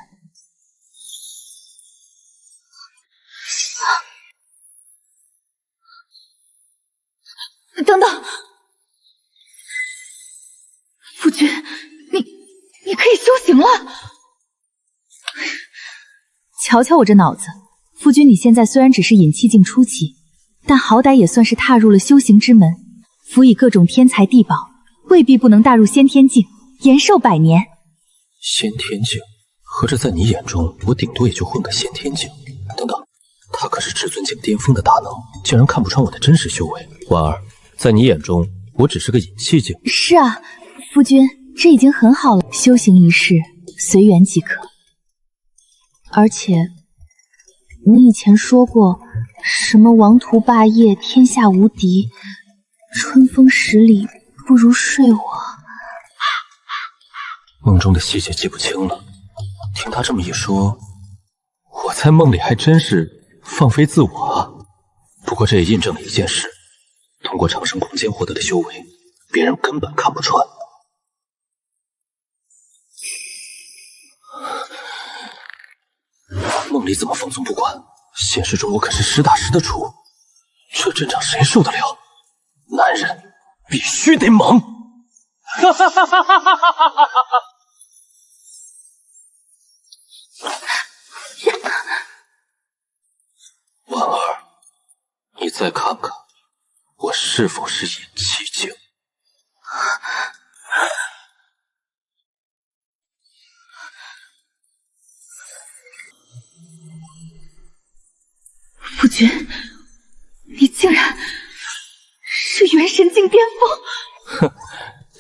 等等，夫君，你可以修行了。瞧瞧我这脑子，夫君你现在虽然只是引气境初期，但好歹也算是踏入了修行之门，辅以各种天材地宝，未必不能踏入先天境，延寿100年。先天境，合着在你眼中，我顶多也就混个先天境。等等，他可是至尊境巅峰的大能，竟然看不穿我的真实修为。婉儿，在你眼中，我只是个引气境。是啊，夫君，这已经很好了。修行一世，随缘即可。而且，你以前说过什么王图霸业，天下无敌，春风十里不如睡我。梦中的细节记不清了，听他这么一说，我在梦里还真是放飞自我啊。不过这也印证了一件事，通过长生空间获得的修为，别人根本看不穿。梦里怎么放纵不管，现实中我可是实打实的主，这阵仗谁受得了？男人必须得猛！哈哈哈哈哈哈！婉儿，你再看看，我是否是引气境？夫君，你竟然是元神境巅峰！哼，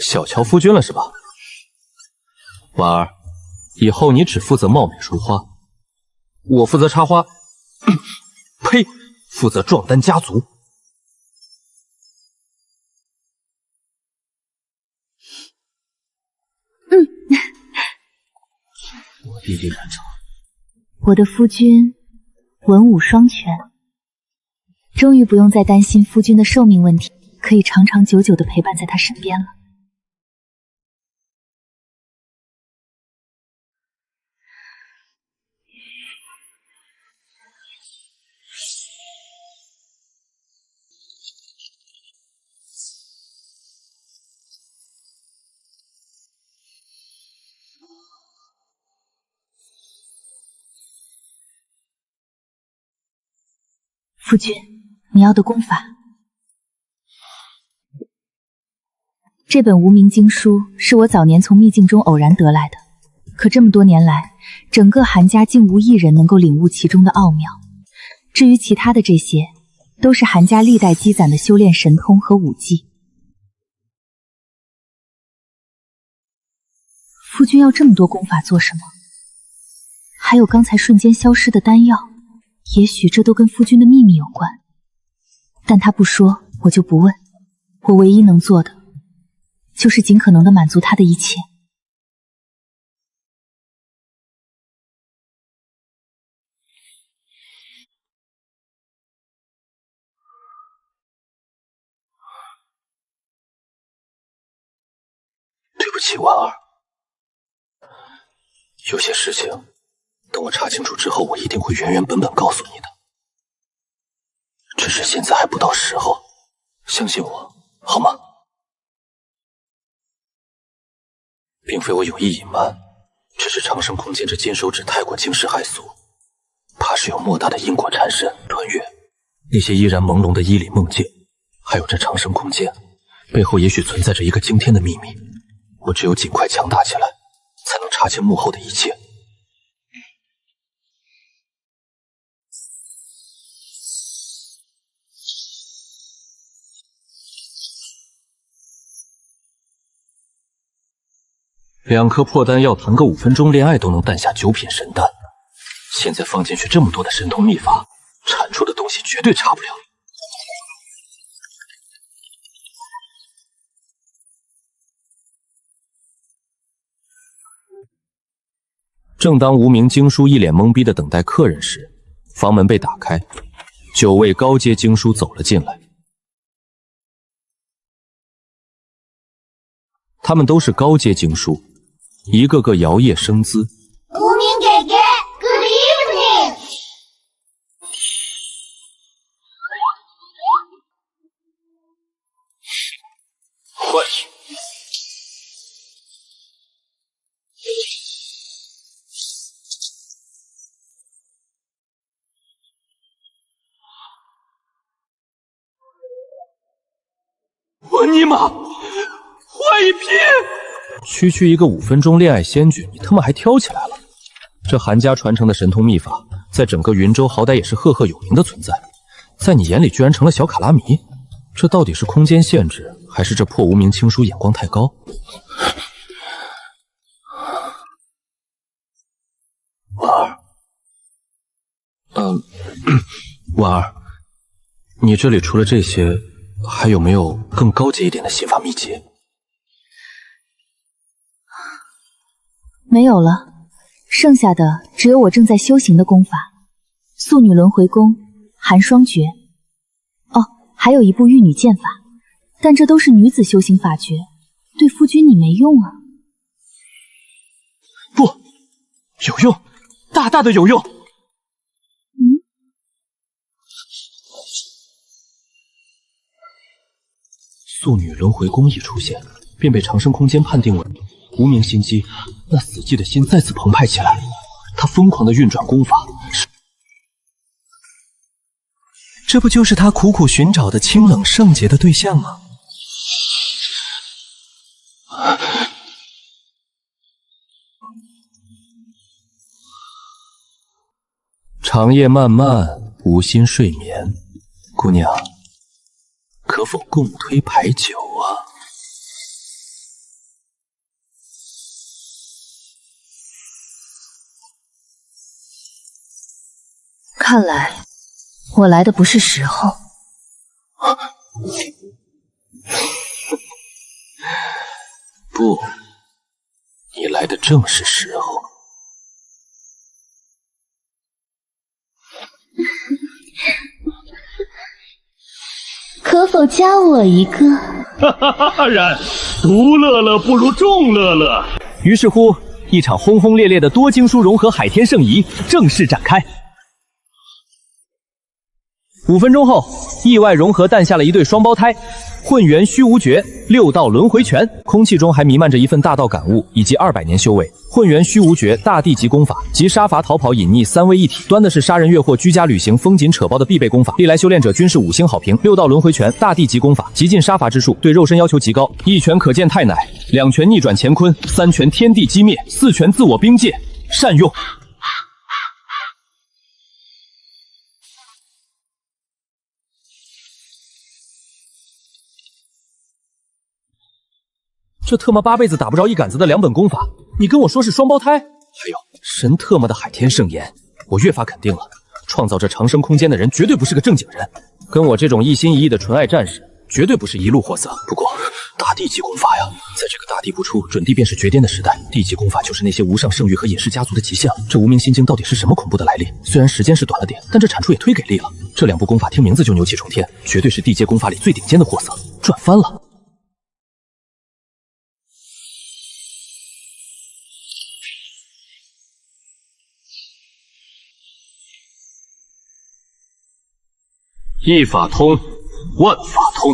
小瞧夫君了是吧？婉儿，以后你只负责貌美如花，我负责插花。呸！负责壮丹家族。必定难查。我的夫君文武双全，终于不用再担心夫君的寿命问题，可以长长久久地陪伴在他身边了。夫君，你要的功法。这本无名经书是我早年从秘境中偶然得来的，可这么多年来，整个韩家竟无一人能够领悟其中的奥妙。至于其他的这些，都是韩家历代积攒的修炼神通和武技。夫君要这么多功法做什么？还有刚才瞬间消失的丹药。也许这都跟夫君的秘密有关，但他不说，我就不问。我唯一能做的，就是尽可能的满足他的一切。对不起，婉儿，有些事情等我查清楚之后，我一定会原原本本告诉你的。只是现在还不到时候，相信我，好吗？并非我有意隐瞒，只是长生空间这金手指太过惊世骇俗，怕是有莫大的因果缠身。团月，那些依然朦胧的衣里梦境，还有这长生空间背后，也许存在着一个惊天的秘密。我只有尽快强大起来，才能查清幕后的一切。2颗破丹药，谈个5分钟恋爱都能诞下9品神丹。现在放进去这么多的神通秘法，产出的东西绝对差不了。正当无名经书一脸懵逼的等待客人时，房门被打开，9位高阶经书走了进来。他们都是高阶经书，一个个摇曳生姿。无名姐姐 ，Good evening。快！我尼玛！坏一批！区一个5分钟恋爱仙举，你他妈还挑起来了！这韩家传承的神通秘法，在整个云州好歹也是赫赫有名的存在，在你眼里居然成了小卡拉米？这到底是空间限制，还是这破无名青书眼光太高？婉儿，婉儿，你这里除了这些，还有没有更高级一点的心法秘籍？没有了，剩下的只有我正在修行的功法：素女轮回功、寒霜诀。哦，还有一部玉女剑法，但这都是女子修行法诀，对夫君你没用啊。不，有用，大大的有用。素女轮回功一出现，便被长生空间判定为无名心机，那死寂的心再次澎湃起来。他疯狂的运转功法，这不就是他苦苦寻找的清冷圣洁的对象吗？长夜漫漫，无心睡眠，姑娘，可否共推牌九啊？看来我来的不是时候。不，你来的正是时候。可否加我一个？当然，独乐乐不如众乐乐。于是乎，一场轰轰烈烈的多晶书融合海天圣仪正式展开。5分钟后，意外融合诞下了一对双胞胎。混元虚无诀6道轮回拳，空气中还弥漫着一份大道感悟以及200年修为。混元虚无诀大地级功法集杀伐逃跑隐匿3位一体，端的是杀人越货、居家旅行、风紧扯包的必备功法，历来修炼者均是5星好评。6道轮回拳大地级功法，极尽杀伐之术，对肉身要求极高，一拳可见太奶，2拳逆转乾坤，3拳天地击灭，4拳自我冰戒，善用。这特么8辈子打不着一杆子的2本功法，你跟我说是双胞胎？还有神特么的海天圣言，我越发肯定了，创造这长生空间的人绝对不是个正经人，跟我这种一心一意的纯爱战士，绝对不是一路货色。不过大地级功法呀，在这个大地不出，准地便是绝巅的时代，地级功法就是那些无上圣域和隐世家族的极限。这无名心经到底是什么恐怖的来历？虽然时间是短了点，但这产出也忒给力了。这2部功法听名字就牛气冲天，绝对是地阶功法里最顶尖的货色，赚翻了。一法通，万法通。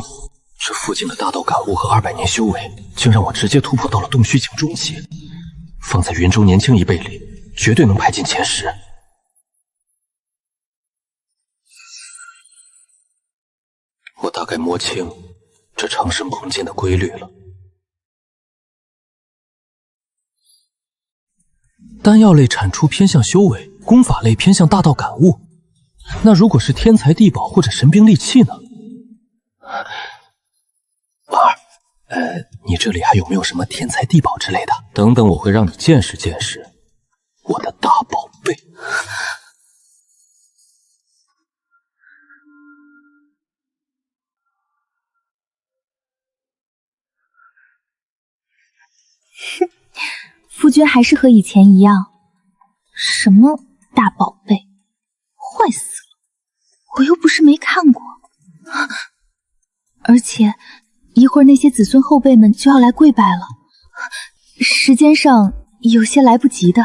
这附近的大道感悟和200年修为，竟让我直接突破到了洞虚境中期。放在云州年轻一辈里，绝对能排进前10。我大概摸清这长生空间的规律了。丹药类产出偏向修为，功法类偏向大道感悟。那如果是天材地宝或者神兵利器呢？婉儿，你这里还有没有什么天材地宝之类的？等等，我会让你见识见识我的大宝贝。夫君还是和以前一样，什么大宝贝，坏死了！我又不是没看过，而且一会儿那些子孙后辈们就要来跪拜了，时间上有些来不及的。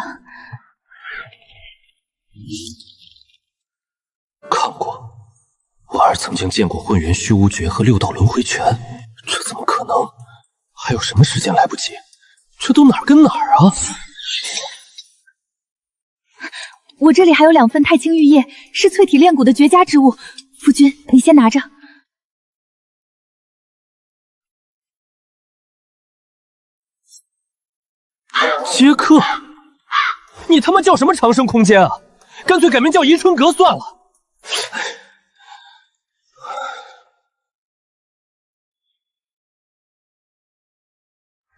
看过，婉儿曾经见过混元虚无诀和6道轮回拳，这怎么可能？还有什么时间来不及？这都哪儿跟哪儿啊？我这里还有2份太清玉液，是淬体炼骨的绝佳之物。夫君，你先拿着。杰克，你他妈叫什么长生空间啊？干脆改名叫宜春阁算了。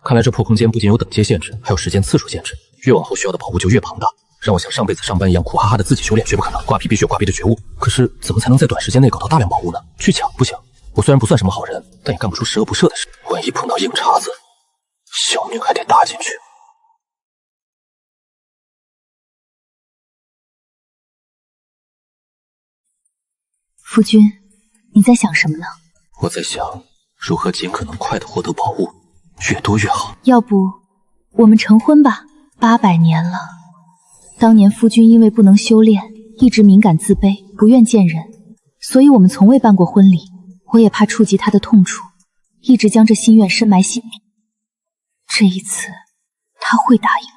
看来这破空间不仅有等阶限制，还有时间次数限制，越往后需要的宝物就越庞大。让我像上辈子上班一样苦哈哈的自己修炼，绝不可能。挂皮必须有挂皮的觉悟，可是怎么才能在短时间内搞到大量宝物呢？去抢不行。我虽然不算什么好人，但也干不出十恶不赦的事。万一碰到硬茬子，小命还得搭进去。夫君，你在想什么呢？我在想如何尽可能快的获得宝物，越多越好。要不我们成婚吧？800年了，当年夫君因为不能修炼，一直敏感自卑，不愿见人，所以我们从未办过婚礼。我也怕触及他的痛处，一直将这心愿深埋心底。这一次，他会答应吗？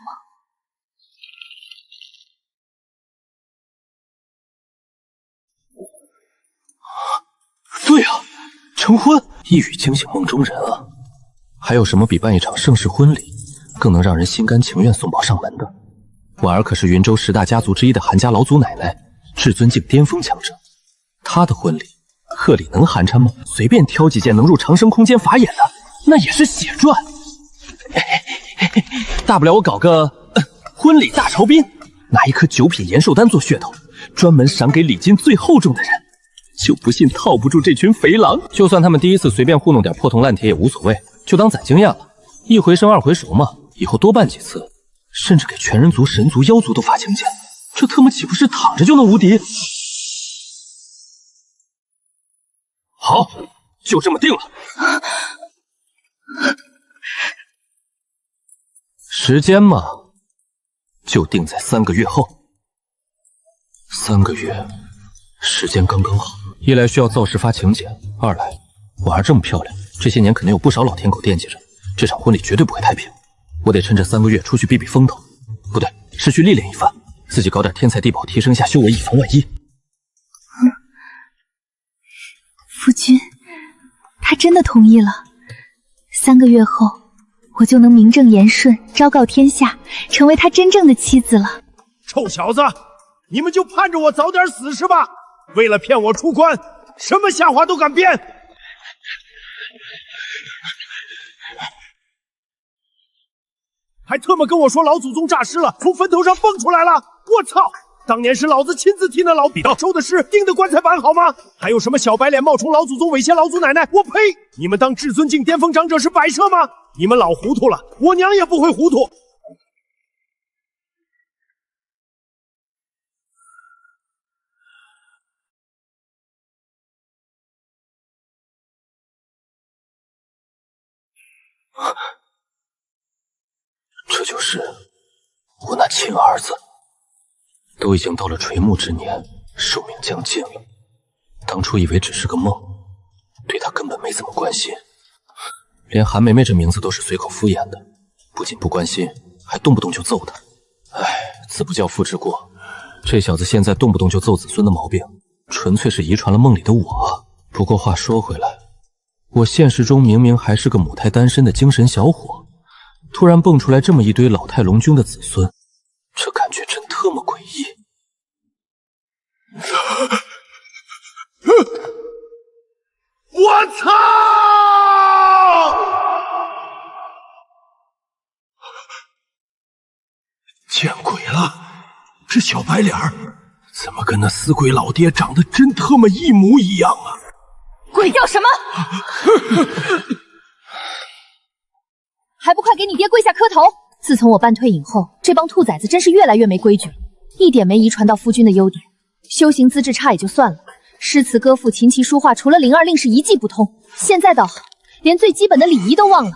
对啊，成婚一语惊醒梦中人啊！还有什么比办一场盛世婚礼更能让人心甘情愿送宝上门的？婉儿可是云州10大家族之一的韩家老祖奶奶，至尊境巅峰强者。她的婚礼，贺礼能寒碜吗？随便挑几件能入长生空间法眼的，那也是血赚。大不了我搞个婚礼大酬宾，拿一颗9品延寿丹做噱头，专门赏给礼金最厚重的人。就不信套不住这群肥狼。就算他们第一次随便糊弄点破铜烂铁也无所谓，就当攒经验了。一回生二回熟嘛，以后多办几次，甚至给全人族、神族、妖族都发请柬，这特么岂不是躺着就能无敌？好，就这么定了。时间嘛，就定在3个月后。3个月，时间刚刚好。一来需要造势发请柬，二来我儿这么漂亮，这些年肯定有不少老天狗惦记着，这场婚礼绝对不会太平。我得趁这3个月出去避避风头，不对，是去历练一番，自己搞点天才地宝，提升一下修为，以防万一。夫君，他真的同意了。3个月后，我就能名正言顺昭告天下，成为他真正的妻子了。臭小子，你们就盼着我早点死是吧？为了骗我出关，什么瞎话都敢编！还特么跟我说老祖宗诈尸了，从坟头上蹦出来了！我操！当年是老子亲自替那老比道收的尸，钉的棺材板好吗？还有什么小白脸冒充老祖宗猥亵老祖奶奶？我呸！你们当至尊境巅峰长者是摆设吗？你们老糊涂了，我娘也不会糊涂。这就是我那亲儿子，都已经到了垂暮之年，寿命将近了。当初以为只是个梦，对他根本没怎么关心，连韩梅梅这名字都是随口敷衍的，不仅不关心，还动不动就揍他。唉，子不教父之过，这小子现在动不动就揍子孙的毛病，纯粹是遗传了梦里的我。不过话说回来，我现实中明明还是个母胎单身的精神小伙，突然蹦出来这么一堆老态龙钟的子孙，这感觉真特么诡异。我操！见鬼了！这小白脸儿怎么跟那死鬼老爹长得真特么一模一样啊！鬼叫什么？还不快给你爹跪下磕头！自从我半退隐后，这帮兔崽子真是越来越没规矩了，一点没遗传到夫君的优点。修行资质差也就算了，诗词歌赋、琴棋书画，除了灵儿令是一技不通。现在倒好，连最基本的礼仪都忘了。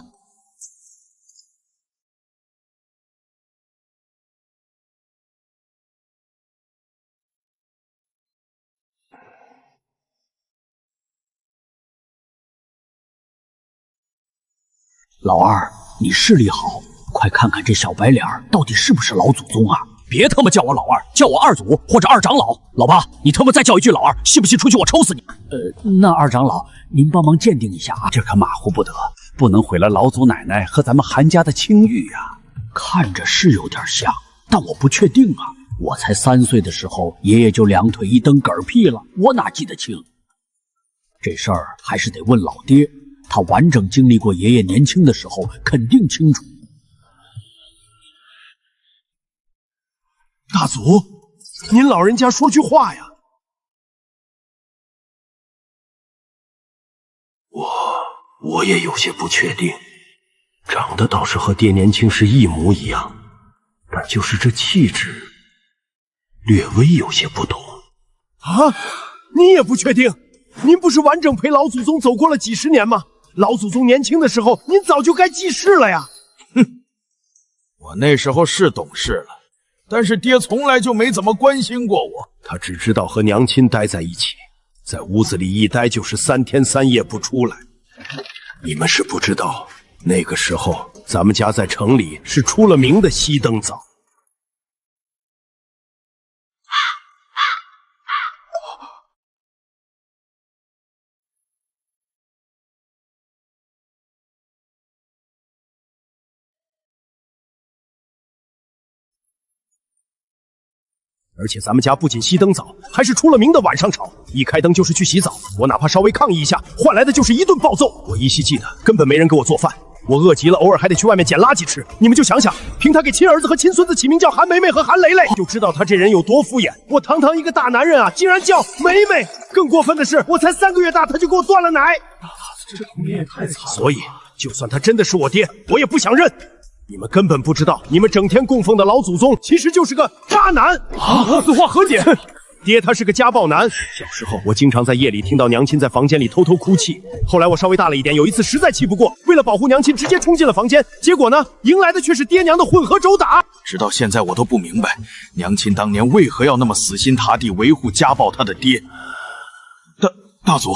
老二，你视力好，快看看这小白脸到底是不是老祖宗啊！别他妈叫我老二，叫我二祖或者二长老。老八，你他妈再叫一句老二，信不信出去我抽死你？那二长老，您帮忙鉴定一下啊，这可马虎不得，不能毁了老祖奶奶和咱们韩家的清誉呀。看着是有点像，但我不确定啊。我才3岁的时候，爷爷就2腿一蹬嗝屁了，我哪记得清？这事儿还是得问老爹，他完整经历过爷爷年轻的时候，肯定清楚。大祖，您老人家说句话呀！我也有些不确定，长得倒是和爹年轻时一模一样，但就是这气质略微有些不同。啊，你也不确定？您不是完整陪老祖宗走过了几十年吗？老祖宗年轻的时候，您早就该记事了呀！哼，我那时候是懂事了。但是爹从来就没怎么关心过我，他只知道和娘亲待在一起，在屋子里一待就是3天3夜不出来。你们是不知道，那个时候咱们家在城里是出了名的熄灯早。而且咱们家不仅熄灯早，还是出了名的晚上吵，一开灯就是去洗澡。我哪怕稍微抗议一下，换来的就是一顿暴揍。我依稀记得，根本没人给我做饭，我饿极了，偶尔还得去外面捡垃圾吃。你们就想想，凭他给亲儿子和亲孙子起名叫韩梅梅和韩蕾蕾，就知道他这人有多敷衍。我堂堂一个大男人啊，竟然叫梅梅！更过分的是，我才3个月大，他就给我断了奶。这你也太惨了。所以，就算他真的是我爹，我也不想认。你们根本不知道，你们整天供奉的老祖宗其实就是个渣男！啊！此话何解？爹他是个家暴男。小时候我经常在夜里听到娘亲在房间里偷偷哭泣。后来我稍微大了一点，有一次实在气不过，为了保护娘亲，直接冲进了房间。结果呢，迎来的却是爹娘的混合肘打。直到现在我都不明白，娘亲当年为何要那么死心塌地维护家暴她的爹。大祖，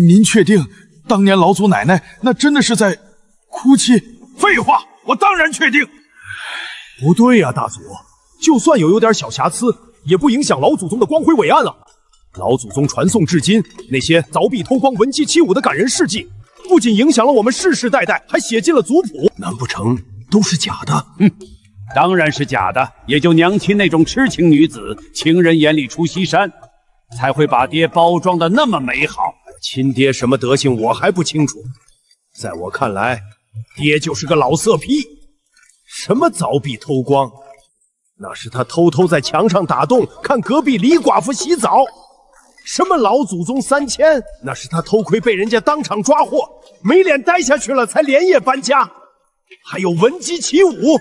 您确定当年老祖奶奶那真的是在哭泣？废话，我当然确定。不对呀，大祖，就算有点小瑕疵，也不影响老祖宗的光辉伟岸啊！老祖宗传颂至今，那些凿壁偷光、闻鸡起舞的感人事迹，不仅影响了我们世世代代，还写进了族谱。难不成都是假的？当然是假的。也就娘亲那种痴情女子，情人眼里出西山，才会把爹包装的那么美好。亲爹什么德行我还不清楚，在我看来，爹就是个老色批。什么凿壁偷光？那是他偷偷在墙上打洞，看隔壁李寡妇洗澡。什么老祖宗3000？那是他偷窥被人家当场抓获，没脸待下去了，才连夜搬家。还有闻鸡起舞，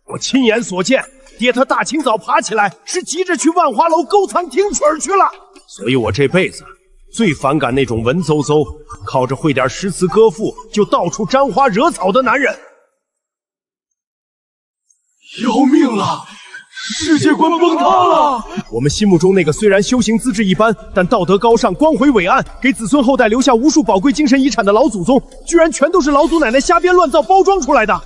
我亲眼所见，爹他大清早爬起来，是急着去万花楼勾餐听曲儿去了。所以我这辈子最反感那种文绉绉，靠着会点诗词歌赋就到处沾花惹草的男人。要命了！世界观崩塌了！我们心目中那个虽然修行资质一般，但道德高尚、光辉伟岸，给子孙后代留下无数宝贵精神遗产的老祖宗，居然全都是老祖奶奶瞎编乱造包装出来的。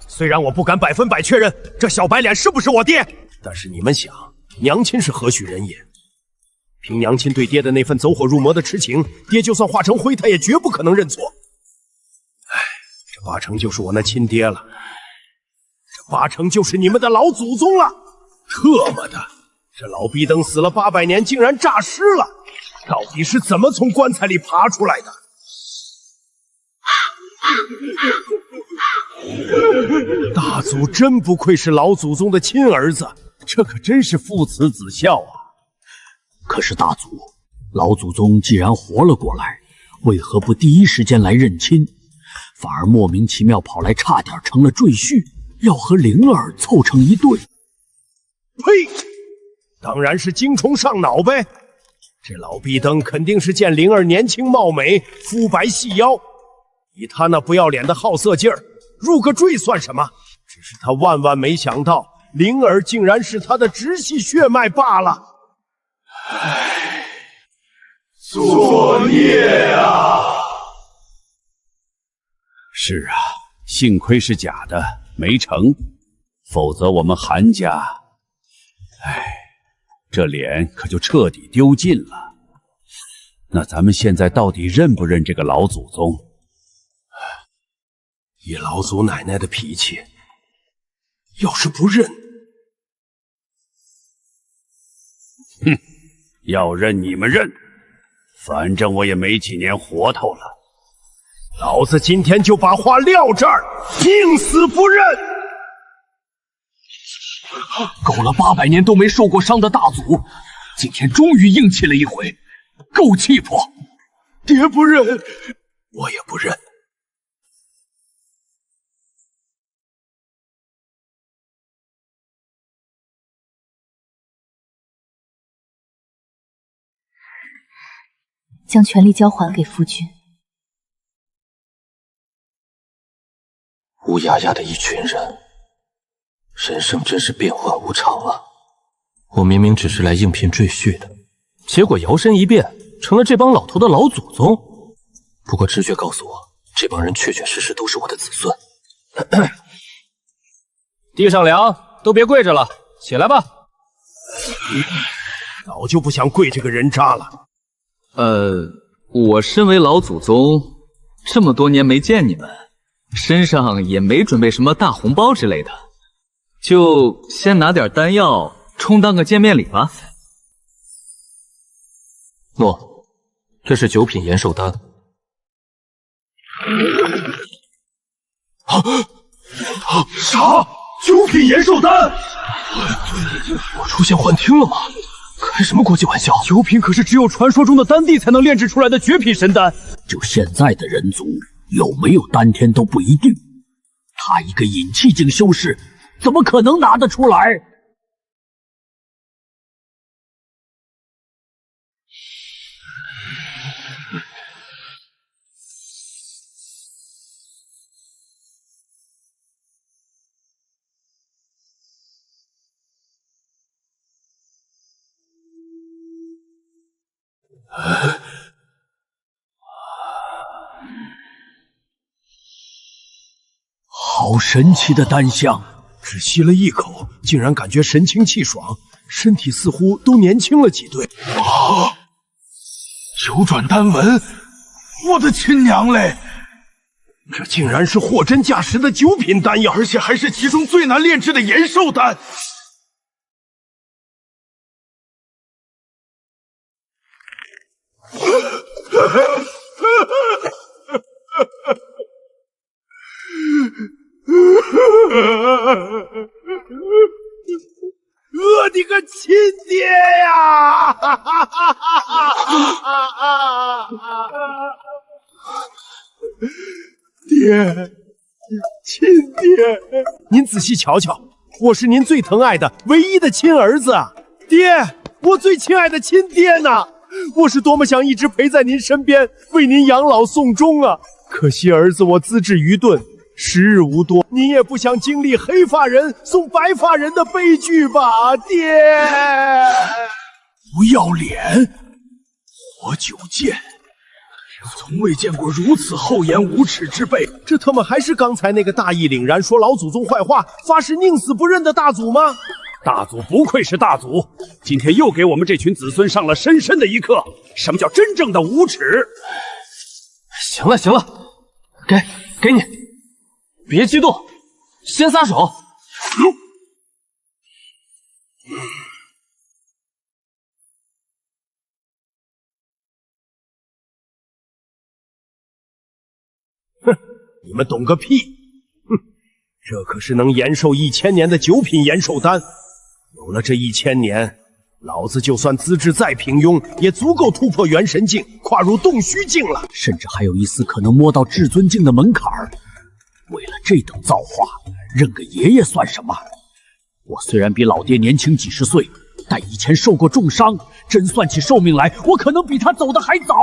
虽然我不敢100%确认这小白脸是不是我爹，但是你们想，娘亲是何许人也？凭娘亲对爹的那份走火入魔的痴情，爹就算化成灰，他也绝不可能认错。哎，这八成就是我那亲爹了。八成就是你们的老祖宗了！特么的，这老逼灯死了800年，竟然诈尸了！到底是怎么从棺材里爬出来的？大祖真不愧是老祖宗的亲儿子，这可真是父慈子孝啊！可是大祖，老祖宗既然活了过来，为何不第一时间来认亲，反而莫名其妙跑来，差点成了赘婿？要和灵儿凑成一对？呸！当然是精虫上脑呗！这老逼灯肯定是见灵儿年轻貌美，肤白细腰，以他那不要脸的好色劲儿，入个赘算什么？只是他万万没想到，灵儿竟然是他的直系血脉罢了。唉，作孽啊！是啊，幸亏是假的。没成，否则我们韩家，这脸可就彻底丢尽了。那咱们现在到底认不认这个老祖宗？以老祖奶奶的脾气，要是不认，要认你们认，反正我也没几年活头了。老子今天就把话撂这儿，宁死不认！狗了800年都没受过伤的大祖，今天终于硬气了一回，够气魄！爹不认，我也不认。将权力交还给夫君。乌压压的一群人，人生真是变幻无常啊！我明明只是来应聘赘婿的，结果摇身一变成了这帮老头的老祖宗。不过直觉告诉我，这帮人确确实实都是我的子孙。地上凉，都别跪着了，起来吧。早就不想跪这个人渣了。我身为老祖宗，这么多年没见你们，身上也没准备什么大红包之类的，就先拿点丹药充当个见面礼吧。诺，这是9品延寿丹。啥？9品延寿丹？我出现幻听了吗？开什么国际玩笑？9品可是只有传说中的丹帝才能炼制出来的绝品神丹。就现在的人族，有没有丹天都不一定。他一个引气境修士，怎么可能拿得出来？好神奇的丹香，只吸了一口，竟然感觉神清气爽，身体似乎都年轻了几对。啊！九转丹纹，我的亲娘嘞！这竟然是货真价实的9品丹药，而且还是其中最难炼制的延寿丹。我的个亲爹呀！爹，亲爹，您仔细瞧瞧，我是您最疼爱的唯一的亲儿子啊！爹，我最亲爱的亲爹呢！我是多么想一直陪在您身边，为您养老送终啊！可惜儿子我资质愚钝，时日无多，您也不想经历黑发人送白发人的悲剧吧，爹！不要脸！活久见，从未见过如此厚颜无耻之辈。这他妈还是刚才那个大义凛然说老祖宗坏话，发誓宁死不认的大祖吗？大祖不愧是大祖，今天又给我们这群子孙上了深深的一课。什么叫真正的无耻？行了行了，给你，别激动，先撒手。哼，你们懂个屁！哼，这可是能延寿1000年的9品延寿丹。有了这1000年，老子就算资质再平庸，也足够突破元神境，跨入洞虚境了。甚至还有一丝可能摸到至尊境的门槛儿。为了这等造化，认个爷爷算什么？我虽然比老爹年轻几十岁，但以前受过重伤，真算起寿命来，我可能比他走得还早。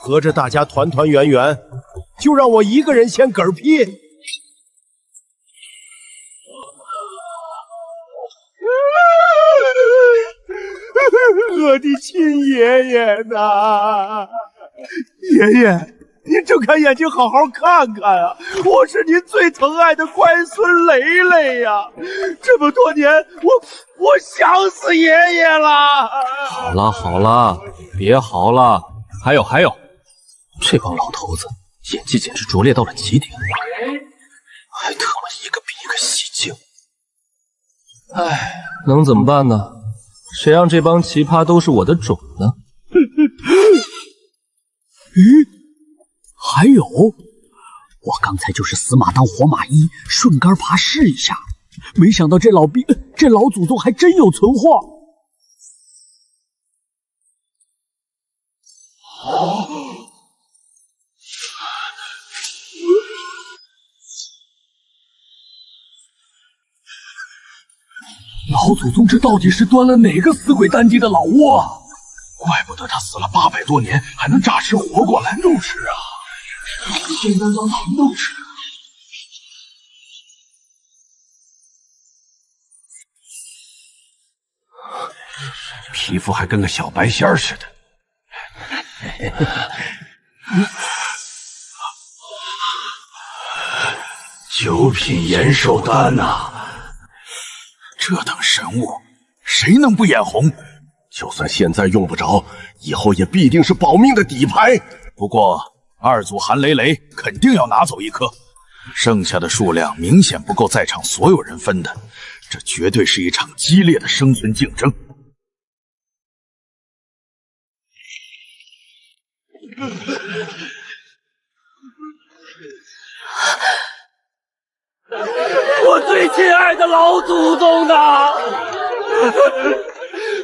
合着大家团团圆圆，就让我一个人先嗝屁。我的亲爷爷呐！爷爷，您睁开眼睛好好看看啊！我是您最疼爱的乖孙蕾蕾呀！这么多年，我想死爷爷了！好了好了，别嚎了。还有，这帮老头子演技简直拙劣到了极点，还特么一个比一个戏精。唉，能怎么办呢？谁让这帮奇葩都是我的种呢？咦，还有，我刚才就是死马当活马医，顺杆爬试一下，没想到这老祖宗还真有存货。老祖宗这到底是端了哪个死鬼丹地的老窝啊？怪不得他死了800多年还能诈尸活过来。都是啊，仙丹当糖豆吃。皮肤还跟个小白仙似的。9品延寿丹呐！这等神物，谁能不眼红？就算现在用不着，以后也必定是保命的底牌。不过二祖韩雷雷肯定要拿走1颗，剩下的数量明显不够在场所有人分的，这绝对是一场激烈的生存竞争。我最亲爱的老祖宗呐！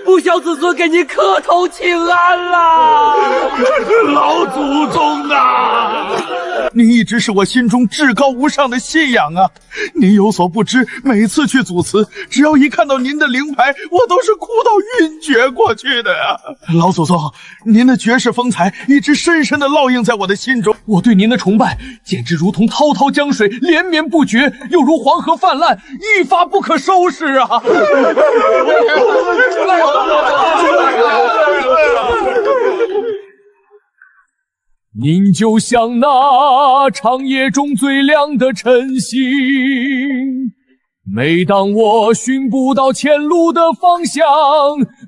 不孝子孙给您磕头请安啦！老祖宗啊！您一直是我心中至高无上的信仰啊！您有所不知，每次去祖祠，只要一看到您的灵牌，我都是哭到晕厥过去的呀！老祖宗，您的绝世风采一直深深的烙印在我的心中，我对您的崇拜简直如同滔滔江水连绵不绝，又如黄河泛滥，一发不可收拾啊！您就像那长夜中最亮的晨星，每当我寻不到前路的方向，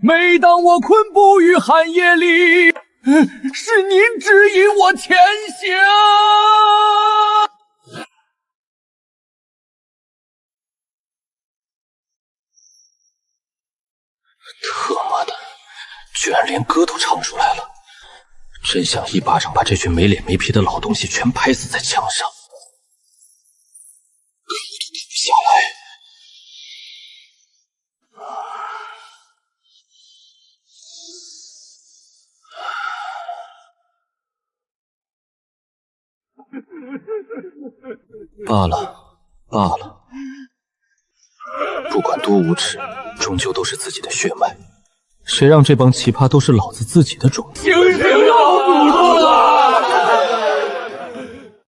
每当我困步于寒夜里，是您指引我前行。特妈的，居然连歌都唱出来了！真想一巴掌把这群没脸没皮的老东西全拍死在墙上。可我都停不下来。罢了，罢了。不管多无耻，终究都是自己的血脉。谁让这帮奇葩都是老子自己的种子？醒醒，老祖宗！